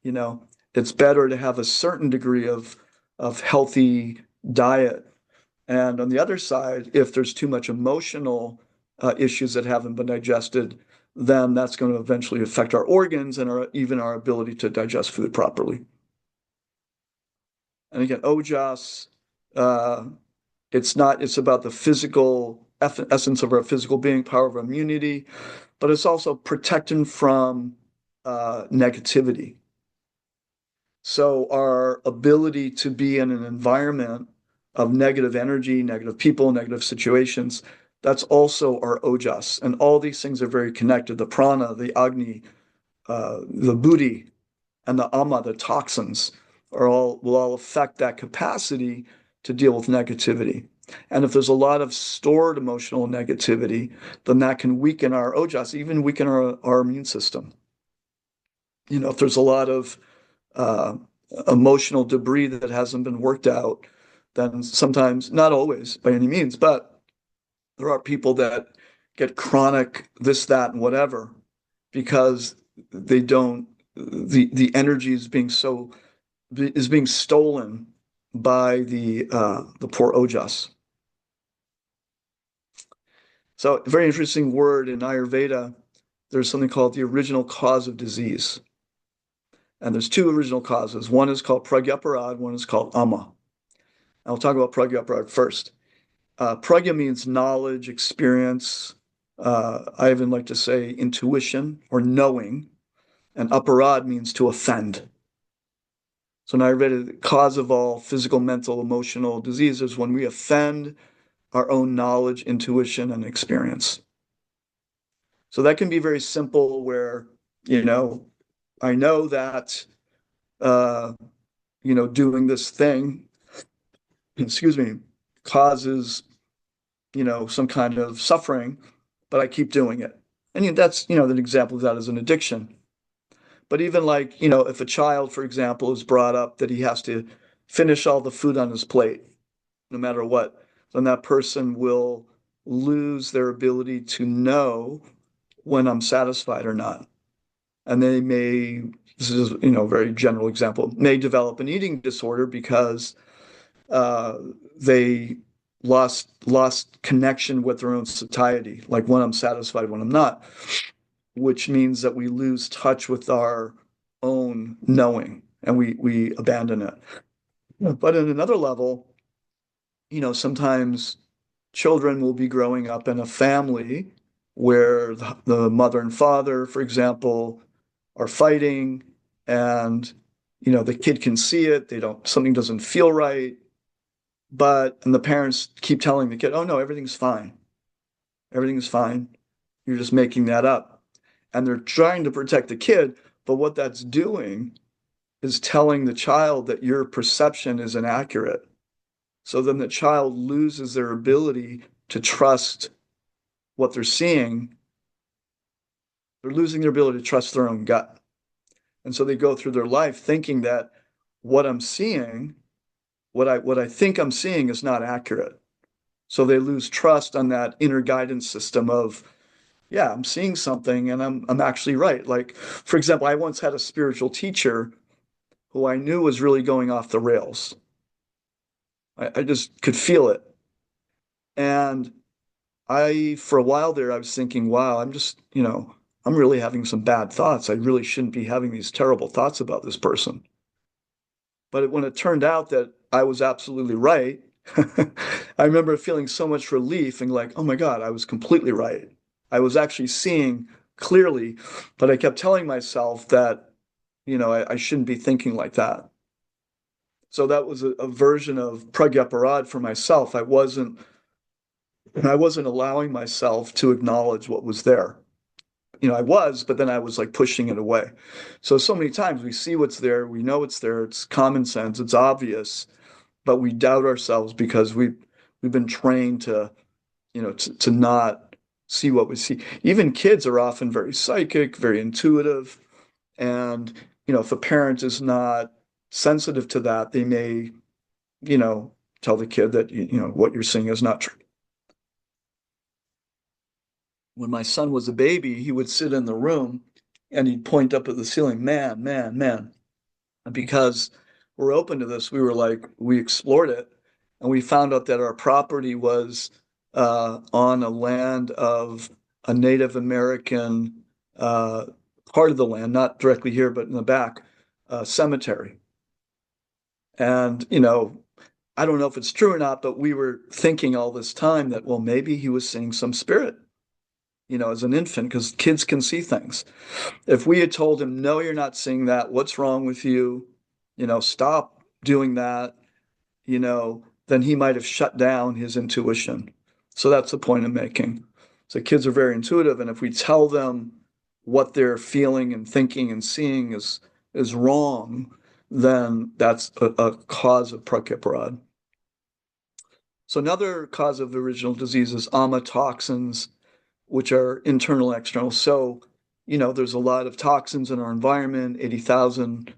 You know, it's better to have a certain degree of healthy diet. And on the other side, if there's too much emotional issues that haven't been digested, then that's going to eventually affect our organs and even our ability to digest food properly. And again, ojas, uh, it's about the physical essence of our physical being, power of immunity, but it's also protecting from negativity. So our ability to be in an environment of negative energy, negative people, negative situations, that's also our ojas. And all these things are very connected. The prana, the agni, the buddhi, and the ama, the toxins, will all affect that capacity to deal with negativity. And if there's a lot of stored emotional negativity, then that can weaken our ojas, even weaken our immune system. If there's a lot of uh, emotional debris that hasn't been worked out, then sometimes, not always by any means, but there are people that get chronic this, that, and whatever because they don't, the energy is being stolen by the poor ojas. So, a very interesting word in Ayurveda, there's something called the original cause of disease. And there's two original causes. One is called pragyaparad, one is called ama. I'll talk about pragyaparad first. Pragya means knowledge, experience. I even like to say intuition or knowing. And aparad means to offend. So in Ayurveda, the cause of all physical, mental, emotional diseases when we offend our own knowledge, intuition, and experience. So that can be very simple where, you know, I know that, uh, doing this thing, excuse me, causes, some kind of suffering, but I keep doing it. And that's, an example of that is an addiction. But even like, if a child, for example, is brought up that he has to finish all the food on his plate, no matter what, then that person will lose their ability to know when I'm satisfied or not. And they may, this is, a very general example, may develop an eating disorder because uh, they lost connection with their own satiety, like when I'm satisfied, when I'm not, which means that we lose touch with our own knowing and we abandon it. But in another level, sometimes children will be growing up in a family where the mother and father, for example, are fighting and the kid can see it, something doesn't feel right, and the parents keep telling the kid, oh no, everything's fine. Everything's fine. You're just making that up. And they're trying to protect the kid, but what that's doing is telling the child that your perception is inaccurate. So then the child loses their ability to trust what they're seeing. They're losing their ability to trust their own gut. And so they go through their life thinking that what I'm seeing, what I think I'm seeing is not accurate. So they lose trust on that inner guidance system of, yeah, I'm seeing something and I'm actually right. Like, for example, I once had a spiritual teacher who I knew was really going off the rails. I just could feel it. And for a while there, I was thinking, wow, I'm really having some bad thoughts. I really shouldn't be having these terrible thoughts about this person. But when it turned out that I was absolutely right, I remember feeling so much relief and like, oh my God, I was completely right. I was actually seeing clearly, but I kept telling myself that, I shouldn't be thinking like that. So that was a version of pragyaparad for myself. I wasn't allowing myself to acknowledge what was there. I was, but then I was like pushing it away. So many times we see what's there, we know it's there, it's common sense, it's obvious, but we doubt ourselves because we've been trained to not see what we see. Even kids are often very psychic, very intuitive, and if a parent is not sensitive to that, they may, you know, tell the kid that what you're seeing is not true. When my son was a baby, he would sit in the room and he'd point up at the ceiling, man, man, man. And because we're open to this, we explored it and we found out that our property was on a land of a Native American uh, part of the land, not directly here, but in the back, cemetery. And, I don't know if it's true or not, but we were thinking all this time that, well, maybe he was seeing some spirit, as an infant, because kids can see things. If we had told him, no, you're not seeing that, what's wrong with you? Stop doing that, then he might have shut down his intuition. So that's the point I'm making. So kids are very intuitive, and if we tell them what they're feeling and thinking and seeing is wrong, then that's a cause of prakyparad. So another cause of original disease is amatoxins, which are internal and external. So, there's a lot of toxins in our environment, 80,000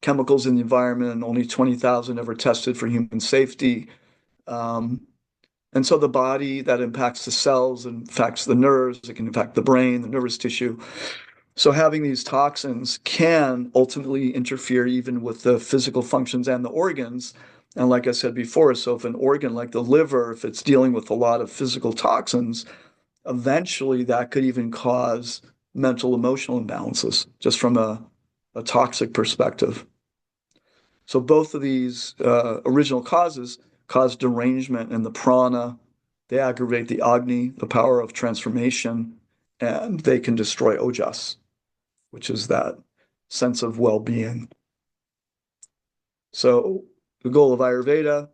chemicals in the environment, and only 20,000 ever tested for human safety. Um, and so the body that impacts the cells, impacts the nerves, it can impact the brain, the nervous tissue. So having these toxins can ultimately interfere even with the physical functions and the organs. And like I said before, so if an organ like the liver, if it's dealing with a lot of physical toxins, eventually that could even cause mental emotional imbalances just from a toxic perspective. So both of these original causes cause derangement in the prana. They aggravate the agni, the power of transformation, and they can destroy ojas, which is that sense of well-being. So the goal of Ayurveda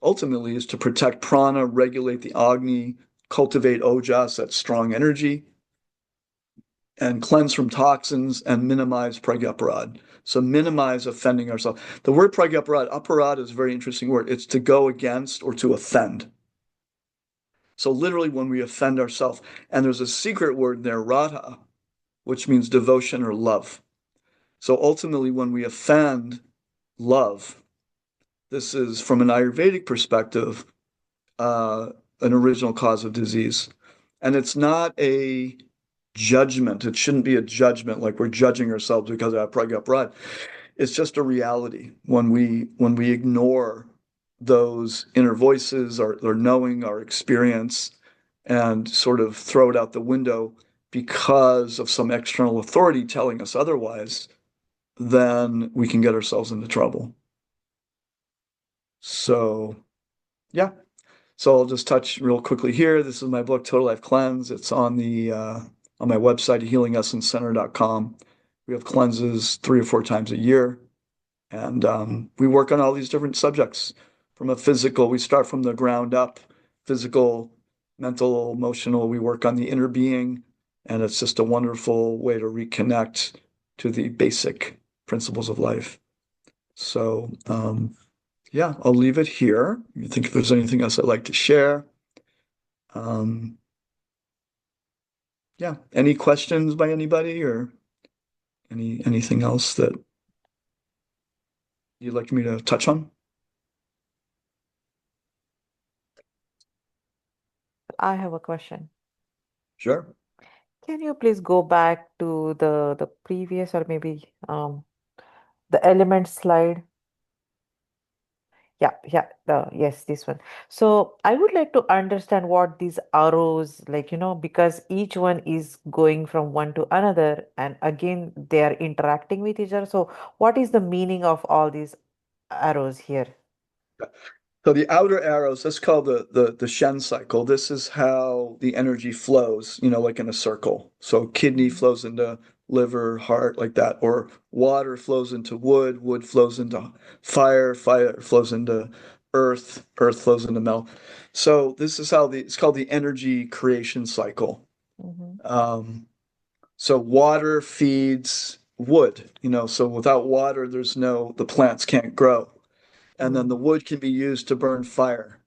ultimately is to protect prana, regulate the agni, cultivate ojas, that strong energy, and cleanse from toxins and minimize pragyaparad. So minimize offending ourselves. The word pragyaparad, aparad is a very interesting word. It's to go against or to offend. So literally when we offend ourselves, and there's a secret word there, radha, which means devotion or love. So ultimately when we offend love, this is from an Ayurvedic perspective, uh, an original cause of disease. And it's not a judgment. It shouldn't be a judgment like we're judging ourselves because of our pragyaparad. It's just a reality when we ignore those inner voices or knowing our experience and sort of throw it out the window because of some external authority telling us otherwise, then we can get ourselves into trouble. So, yeah. So I'll just touch real quickly here. This is my book, Total Life Cleanse. It's on my website, healingessencecenter.com. We have cleanses 3 or 4 times a year, and we work on all these different subjects from a physical. We start from the ground up, physical, mental, emotional. We work on the inner being, and it's just a wonderful way to reconnect to the basic principles of life. So, yeah, I'll leave it here. You think if there's anything else I'd like to share? Um, yeah, any questions by anybody or anything else that you'd like me to touch on? I have a question. Sure. Can you please go back to the previous or maybe the element slide? Yeah, yeah, yes, this one. So I would like to understand what these arrows, like, because each one is going from one to another, and again, they are interacting with each other. So what is the meaning of all these arrows here? So the outer arrows, that's called the Shen cycle. This is how the energy flows, like in a circle. So kidney Mhm. flows into liver, heart, like that, or water flows into wood, wood flows into fire, fire flows into earth, earth flows into metal. So this is how it's called the energy creation cycle. Mhm. Um, so water feeds wood, so without water, the plants can't grow. And then the Mm. wood can be used to burn fire.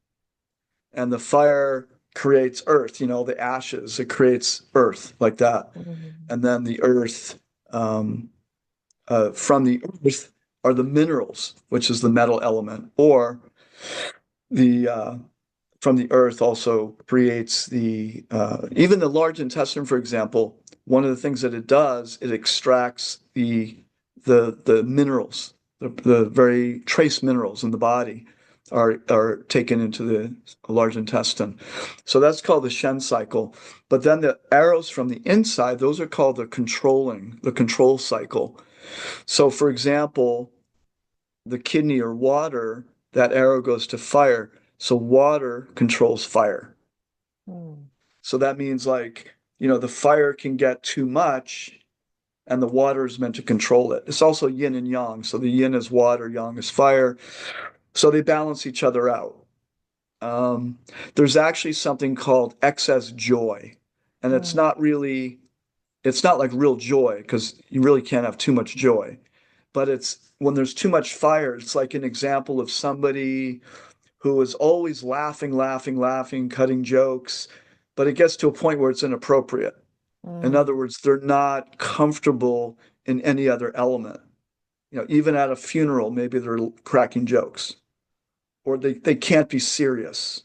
And the fire creates earth, the ashes, it creates earth like that. Mhm. And then the earth, um, from the earth are the minerals, which is the metal element, or the from the earth also creates even the large intestine, for example. One of the things that it does, it extracts the minerals, the very trace minerals in the body are taken into the large intestine. So that's called the Shen cycle. But then the arrows from the inside, those are called the control cycle. So for example, the kidney or water, that arrow goes to fire. So water controls fire. Mm. So that means like, the fire can get too much and the water is meant to control it. It's also yin and yang. So the yin is water, yang is fire. So they balance each other out. Um, there's actually something called excess joy. And Mm. it's not like real joy because you really can't have too much joy. But it's when there's too much fire, it's like an example of somebody who is always laughing, laughing, laughing, cutting jokes, but it gets to a point where it's inappropriate. In other Mm. words, they're not comfortable in any other element. Even at a funeral, maybe they're cracking jokes, or they can't be serious.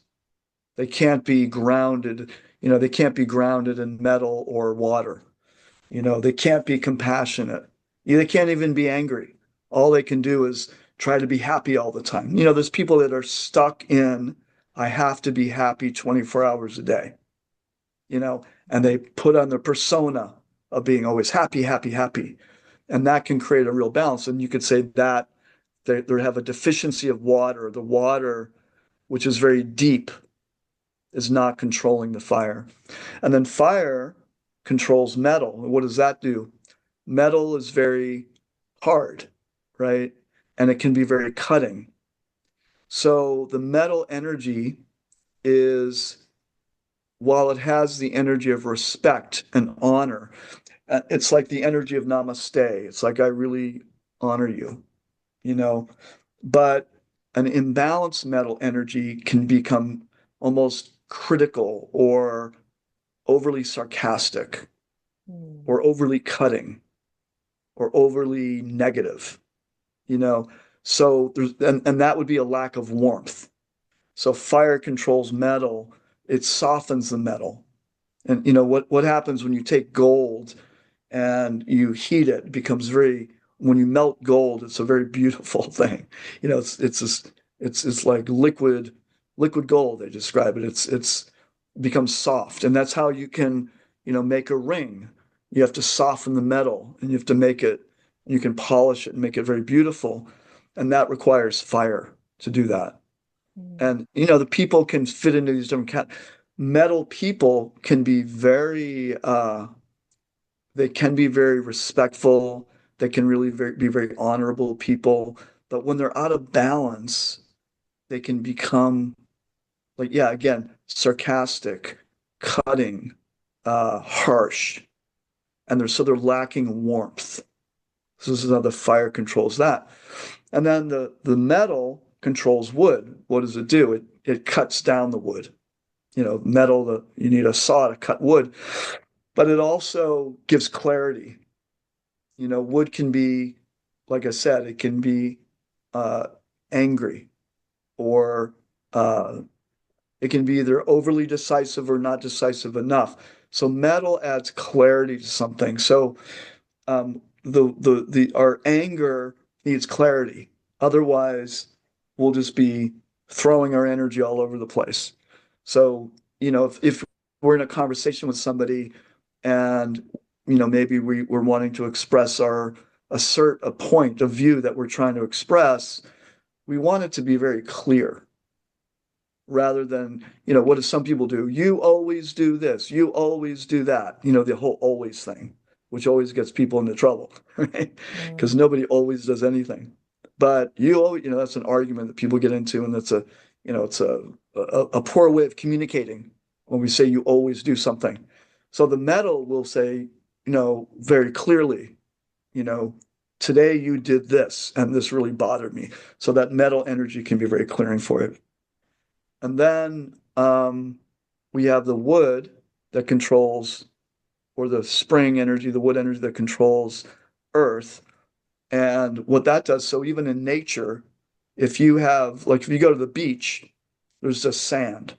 They can't be grounded. They can't be grounded in metal or water. They can't be compassionate. They can't even be angry. All they can do is try to be happy all the time. There's people that are stuck in, I have to be happy 24 hours a day, and they put on the persona of being always happy, happy, happy. And that can create a real balance. And you could say that they have a deficiency of water. The water, which is very deep, is not controlling the fire. And then fire controls metal. What does that do? Metal is very hard, right? And it can be very cutting. So the metal energy is, while it has the energy of respect and honor, it's like the energy of namaste. It's like, I really honor you, you know, but an imbalanced metal energy can become almost critical or overly sarcastic Mm. or overly cutting or overly negative, you know. So and that would be a lack of warmth. So fire controls metal, it softens the metal. And what happens when you take gold and you heat it, it becomes very, when you melt gold, it's a very beautiful thing. It's just, it's like liquid gold, they describe it. It's becomes soft. And that's how you can, make a ring. You have to soften the metal and you have to make it, you can polish it and make it very beautiful. And that requires fire to do that. Mm. And the people can fit into these different metal people can be very they can be very respectful. They can really be very honorable people. But when they're out of balance, they can become like, yeah, again, sarcastic, cutting, harsh, and they're lacking warmth. So this is how the fire controls that. And then the metal controls wood. What does it do? It cuts down the wood. Metal, you need a saw to cut wood, but it also gives clarity. Wood can be, like I said, it can be uh, angry, or uh, it can be either overly decisive or not decisive enough. So metal adds clarity to something. So our anger needs clarity. Otherwise, we'll just be throwing our energy all over the place. So, if we're in a conversation with somebody and, maybe we're wanting to express assert a point of view that we're trying to express, we want it to be very clear. rather than, what do some people do? You always do this, you always do that, the whole always thing, which always gets people into trouble, right? Because Mm, nobody always does anything. But you always, that's an argument that people get into, and that's it's a poor way of communicating when we say you always do something. So the metal will say, very clearly, you know, today you did this, and this really bothered me. So that metal energy can be very clearing for it. And then we have the wood that controls, or the spring energy, the wood energy that controls earth. And what that does, so even in nature, if you have, like, if you go to the beach, there's just sand.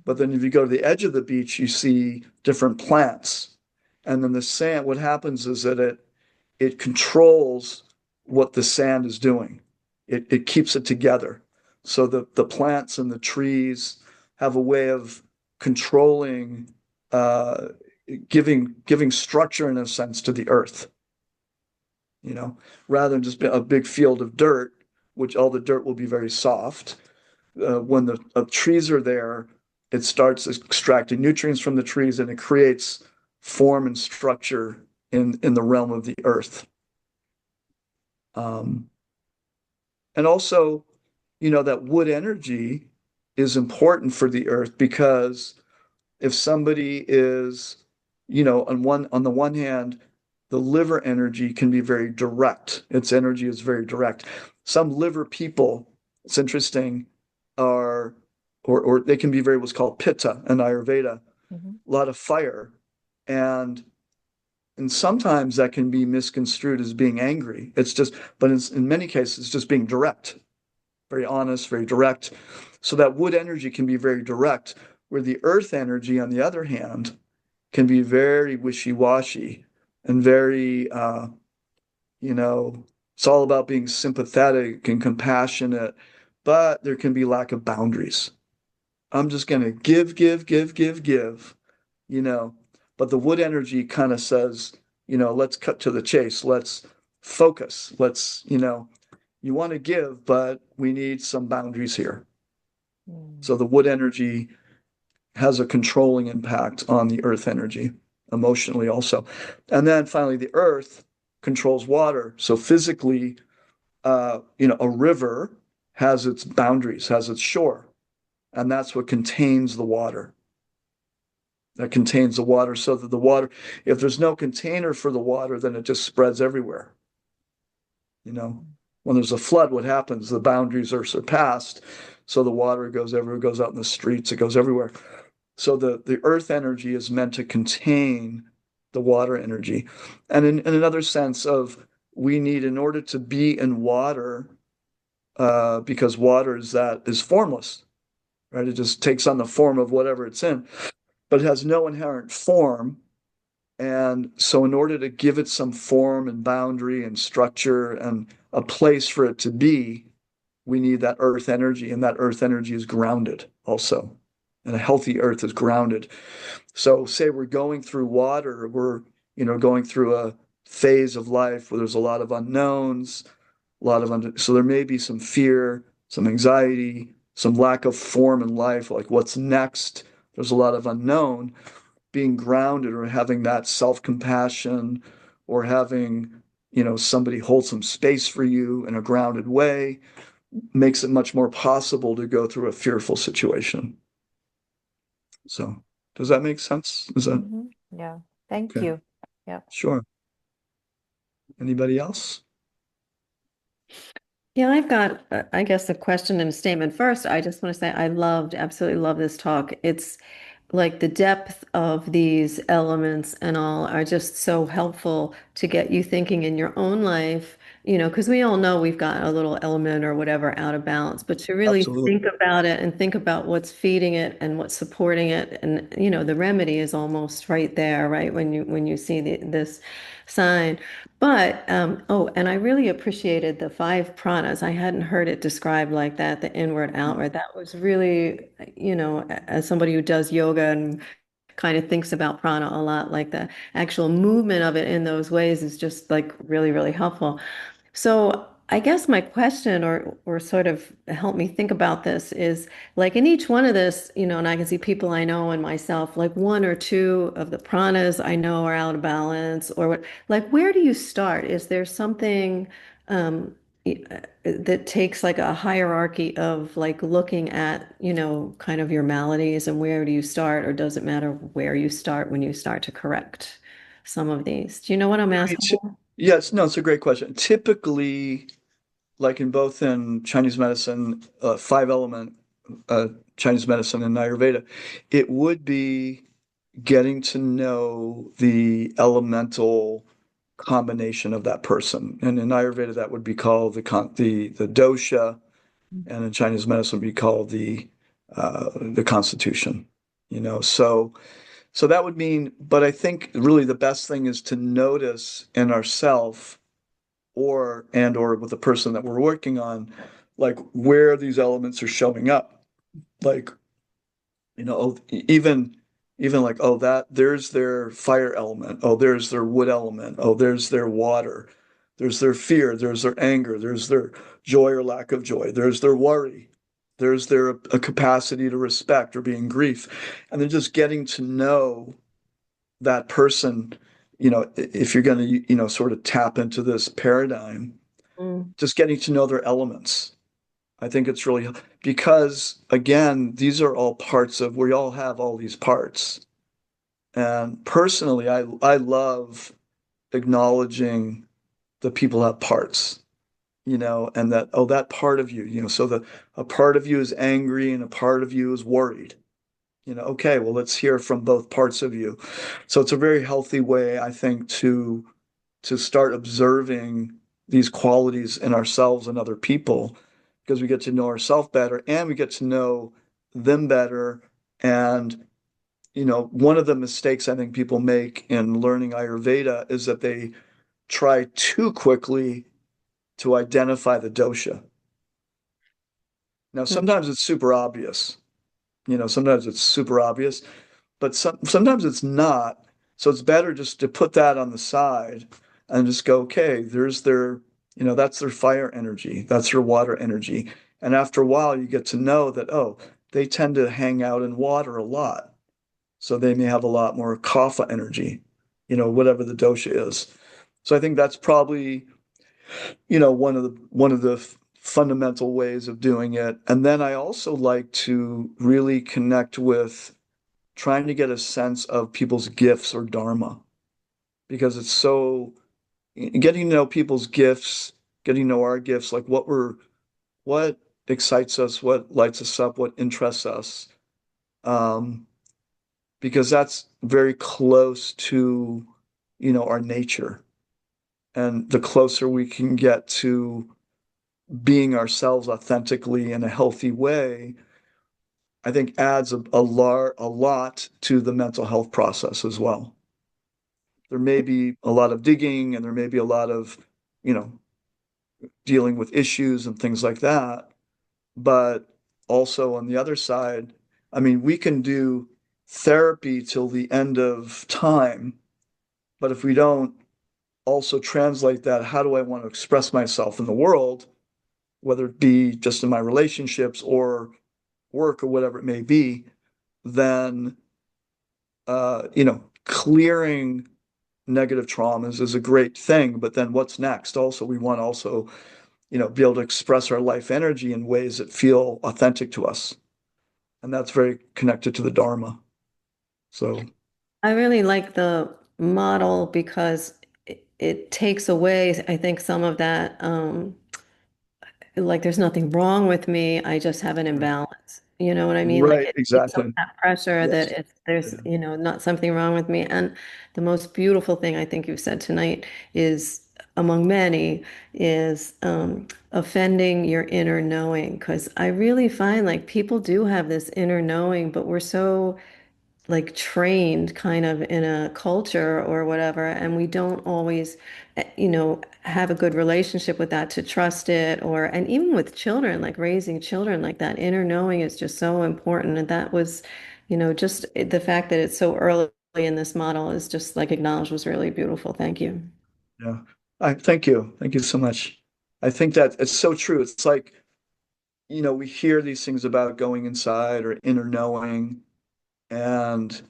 But then if you go to the edge of the beach, you see different plants. And then the sand, what happens is that it controls what the sand is doing. It keeps it together. So the plants and the trees have a way of controlling, uh, giving structure in a sense to the earth, rather than just a big field of dirt, which all the dirt will be very soft. When the trees are there, it starts extracting nutrients from the trees, and it creates form and structure in the realm of the earth. Um, and also, that wood energy is important for the earth because if somebody is, on the one hand, the liver energy can be very direct. Its energy is very direct. Some liver people, it's interesting, are or they can be very what's called pitta in Ayurveda, a mhm, lot of fire. And sometimes that can be misconstrued as being angry. It's just, but in many cases, it's just being direct, very honest, very direct. So that wood energy can be very direct, where the earth energy, on the other hand, can be very wishy-washy and very, it's all about being sympathetic and compassionate, but there can be lack of boundaries. I'm just going to give, give, give, give, give, you know. But the wood energy kind of says, let's cut to the chase. Let's focus. Let's, you want to give, but we need some boundaries here. mm, So the wood energy has a controlling impact on the earth energy emotionally also. And then finally, the earth controls water. So physically, a river has its boundaries, has its shore, and that's what contains the water. That contains the water so that the water, if there's no container for the water, then it just spreads everywhere. You know, when there's a flood, what happens? The boundaries are surpassed. So the water goes everywhere, goes out in the streets, it goes everywhere. So the earth energy is meant to contain the water energy. And in another sense of we need, in order to be in water, because water is formless, right? It just takes on the form of whatever it's in, but it has no inherent form. And so, in order to give it some form and boundary and structure and a place for it to be, we need that earth energy, and that earth energy is grounded also. And a healthy earth is grounded. So, say we're going through water, we're, going through a phase of life where there's a lot of unknowns, so there may be some fear, some anxiety, some lack of form in life, like what's next. There's a lot of unknown. Being grounded or having that self-compassion or having, somebody hold some space for you in a grounded way makes it much more possible to go through a fearful situation. So, does that make sense? Is that mhm. Yeah. Thank okay? you. Yeah. Sure. Anybody else? Yeah, I've got, I guess, a question and a statement. First, I just want to say I absolutely love this talk. It's like the depth of these elements and all are just so helpful to get you thinking in your own life, because we all know we've got a little element or whatever out of balance, but to really Absolutely. think about it and think about what's feeding it and what's supporting it. And, the remedy is almost right there, right? When you see this sign. But oh, and I really appreciated the five pranas. I hadn't heard it described like that, the inward, outward. That was really, as somebody who does yoga and kind of thinks about prana a lot, like the actual movement of it in those ways is just like really, really helpful. So I guess my question or sort of help me think about this is like in each one of this, and I can see people I know and myself, like one or two of the pranas I know are out of balance or what, like where do you start? Is there something that takes like a hierarchy of like looking at, kind of your maladies and where do you start, or does it matter where you start when you start to correct some of these? Do you know what I'm I mean, asking? yes, no, it's a great question. Typically, like in both in Chinese medicine, five element uh, Chinese medicine and Ayurveda, it would be getting to know the elemental combination of that person. And in Ayurveda, that would be called the dosha, and in Chinese medicine, would be called the constitution. So that would mean, but I think really the best thing is to notice in ourself or with the person that we're working on, like where these elements are showing up. Like, even like, oh, that there's their fire element, oh, there's their wood element, oh, there's their water, there's their fear, there's their anger, there's their joy or lack of joy, there's their worry, there's their a capacity to respect or be in grief. And then just getting to know that person, if you're going to, sort of tap into this paradigm, Mm, just getting to know their elements. I think it's really because, again, these are all parts of, we all have all these parts. And personally, I love acknowledging that people have parts, and that, oh, that part of you, so that a part of you is angry and a part of you is worried. Okay, well, let's hear from both parts of you. So it's a very healthy way, I think, to start observing these qualities in ourselves and other people, because we get to know ourselves better and we get to know them better. And one of the mistakes I think people make in learning Ayurveda is that they try too quickly to identify the dosha. Now, mm. sometimes it's super obvious. Sometimes it's super obvious, but sometimes it's not. So it's better just to put that on the side and just go, okay, that's their fire energy, that's their water energy. And after a while, you get to know that, oh, they tend to hang out in water a lot. So they may have a lot more kapha energy, whatever the dosha is. So I think that's probably, one of the fundamental ways of doing it. And then I also like to really connect with trying to get a sense of people's gifts or dharma, because it's so getting to know people's gifts, getting to know our gifts, like what excites us, what lights us up, what interests us, um, because that's very close to our nature. And the closer we can get to being ourselves authentically in a healthy way, I think adds a lot to the mental health process as well. There may be a lot of digging and there may be a lot of, you know, dealing with issues and things like that. But also on the other side, I mean, we can do therapy till the end of time, but if we don't also translate that, how do I want to express myself in the world, whether it be just in my relationships or work or whatever it may be, then clearing negative traumas is a great thing. But then what's next? Also, we want to also, be able to express our life energy in ways that feel authentic to us. And that's very connected to the Dharma. So, I really like the model because it takes away, I think, some of that, like there's nothing wrong with me. I just have an right, imbalance. You know what I mean? Like right, it's some of exactly. that pressure that Yes. it's there's, Yeah. not something wrong with me. And the most beautiful thing I think you've said tonight is, among many, is offending your inner knowing. Because I really find like people do have this inner knowing, but we're so like trained kind of in a culture or whatever, and we don't always, have a good relationship with that to trust it, or and even with children, like raising children, like that inner knowing is just so important. And that was, just the fact that it's so early in this model is just like acknowledged was really beautiful. Thank you. Yeah. I thank you. Thank you so much. I think that it's so true. It's like, we hear these things about going inside or inner knowing, and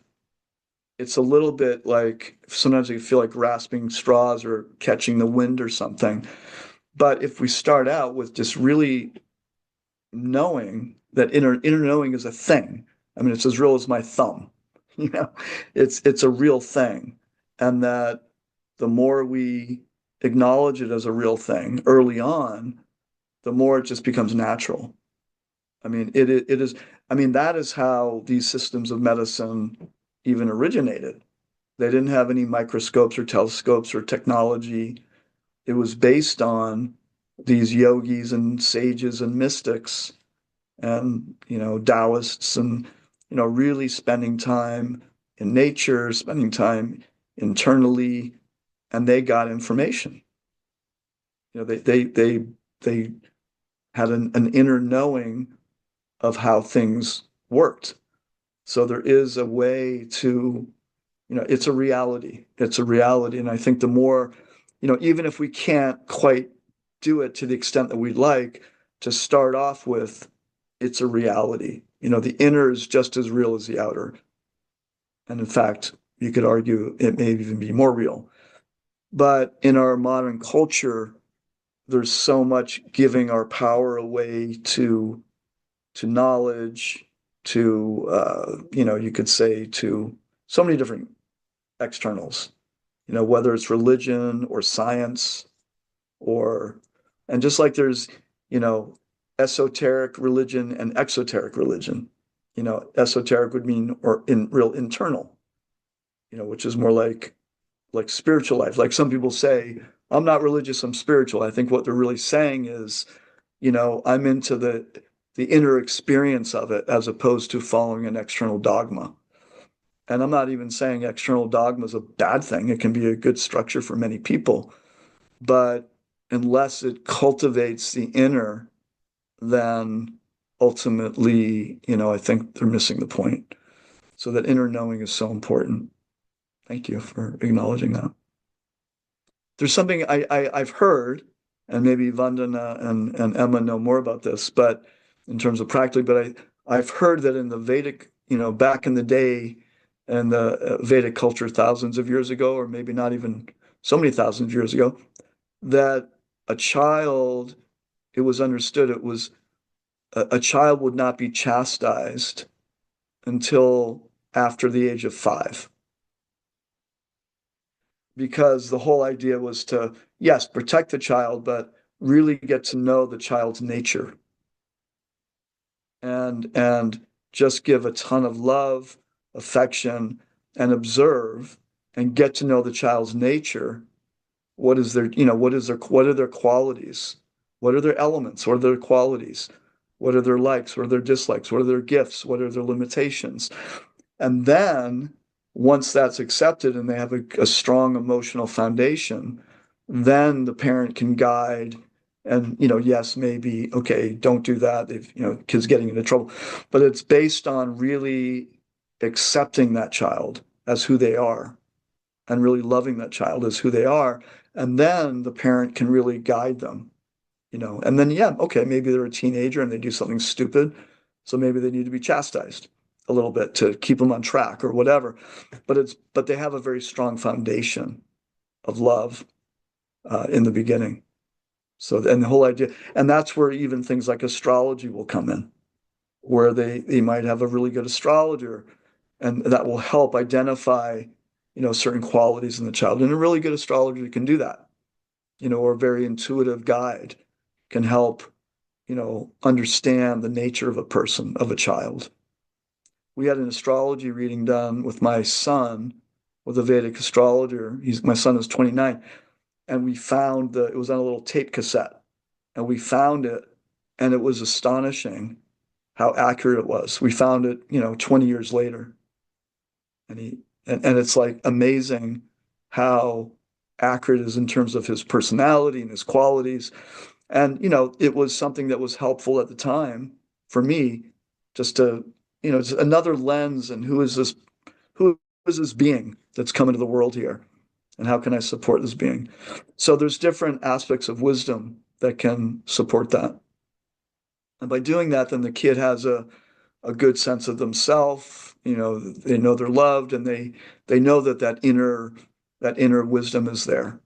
it's a little bit like sometimes you feel like grasping straws or catching the wind or something. But if we start out with just really knowing that inner knowing is a thing. I mean, it's as real as my thumb. You know, it's a real thing. And that the more we acknowledge it as a real thing early on, the more it just becomes natural. I mean, it is, I mean, that is how these systems of medicine even originated. They didn't have any microscopes or telescopes or technology. It was based on these yogis and sages and mystics and, Taoists and, really spending time in nature, spending time internally, and they got information. They had an inner knowing of how things worked. So there is a way to, it's a reality. It's a reality. And I think the more, even if we can't quite do it to the extent that we'd like, to start off with, it's a reality. The inner is just as real as the outer. And in fact, you could argue it may even be more real. But in our modern culture, there's so much giving our power away to knowledge, to you could say to so many different externals, whether it's religion or science or and just like there's, you know, esoteric religion and exoteric religion. Esoteric would mean or in real internal, which is more like spiritual life. Like some people say, I'm not religious, I'm spiritual. I think what they're really saying is, I'm into the inner experience of it as opposed to following an external dogma. And I'm not even saying external dogma is a bad thing. It can be a good structure for many people. But unless it cultivates the inner, then ultimately, I think they're missing the point. So that inner knowing is so important. Thank you for acknowledging that. There's something I've heard, and maybe Vandana and Emma know more about this, but in terms of practically, but I've heard that in the Vedic, back in the day, in the Vedic culture thousands of years ago, or maybe not even so many thousands of years ago, that a child, it was understood it was a child would not be chastised until after the age of 5. Because the whole idea was to, yes, protect the child, but really get to know the child's nature and just give a ton of love, affection, and observe and get to know the child's nature. What is their, what are their qualities? What are their elements? What are their qualities? What are their likes? What are their dislikes? What are their gifts? What are their limitations? And then once that's accepted and they have a strong emotional foundation, then the parent can guide and, yes, maybe, okay, don't do that if, kids getting into trouble. But it's based on really accepting that child as who they are and really loving that child as who they are. And then the parent can really guide them, and then, yeah, okay, maybe they're a teenager and they do something stupid. So maybe they need to be chastised a little bit to keep them on track or whatever. But they have a very strong foundation of love in the beginning. So, and the whole idea, and that's where even things like astrology will come in, where they might have a really good astrologer, and that will help identify, certain qualities in the child. And a really good astrologer can do that, or a very intuitive guide can help, understand the nature of a person, of a child. We had an astrology reading done with my son, with a Vedic astrologer. My son is 29, and we found it was on a little tape cassette, and we found it, and it was astonishing how accurate it was. We found it, 20 years later, and it's like amazing how accurate it is in terms of his personality and his qualities. And, it was something that was helpful at the time for me, just to, just another lens and who is this being that's come into the world here? And how can I support this being? So there's different aspects of wisdom that can support that. And by doing that, then the kid has a good sense of themselves. They know they're loved, and they know that inner wisdom is there.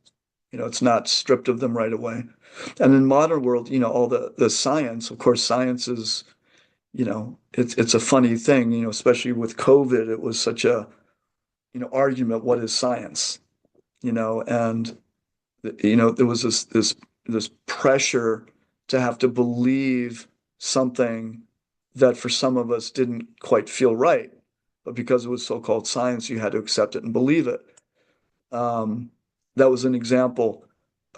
It's not stripped of them right away. And in modern world, all the science, of course, science is, it's a funny thing, especially with COVID, it was such a, argument, what is science? And there was this pressure to have to believe something that for some of us didn't quite feel right, but because it was so-called science, you had to accept it and believe it. That was an example,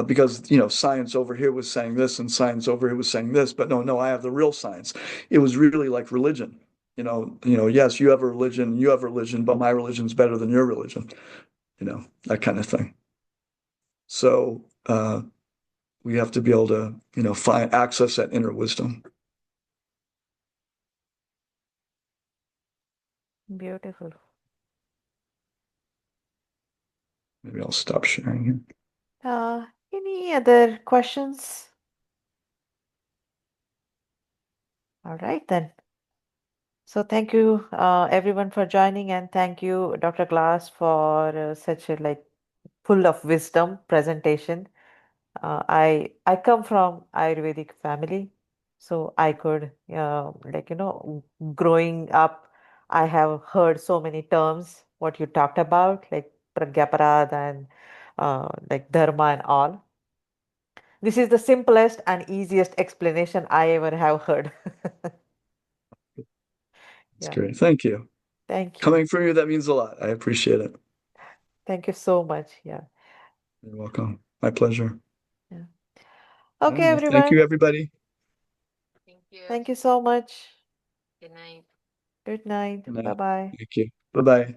because science over here was saying this and science over here was saying this, but no, I have the real science. It was really like religion. Yes, you have a religion, but my religion's better than your religion. That kind of thing. So we have to be able to, find access that inner wisdom. Beautiful. Maybe I'll stop sharing here. Any other questions? All right then. So thank you everyone for joining, and thank you Dr. Glass for such a full of wisdom presentation. I come from Ayurvedic family, so I could growing up, I have heard so many terms what you talked about, like pragyaparad and dharma and all. This is the simplest and easiest explanation I ever have heard. It's Yeah, great. Thank you. thank you. Coming from you, that means a lot. I appreciate it. Thank you so much. Yeah. You're welcome. My pleasure. Yeah. All right. Okay, Well, thank you, everyone. everybody. Thank you. Thank you so much. Good night. Good night. Good night. Bye bye. Thank you. Bye-bye.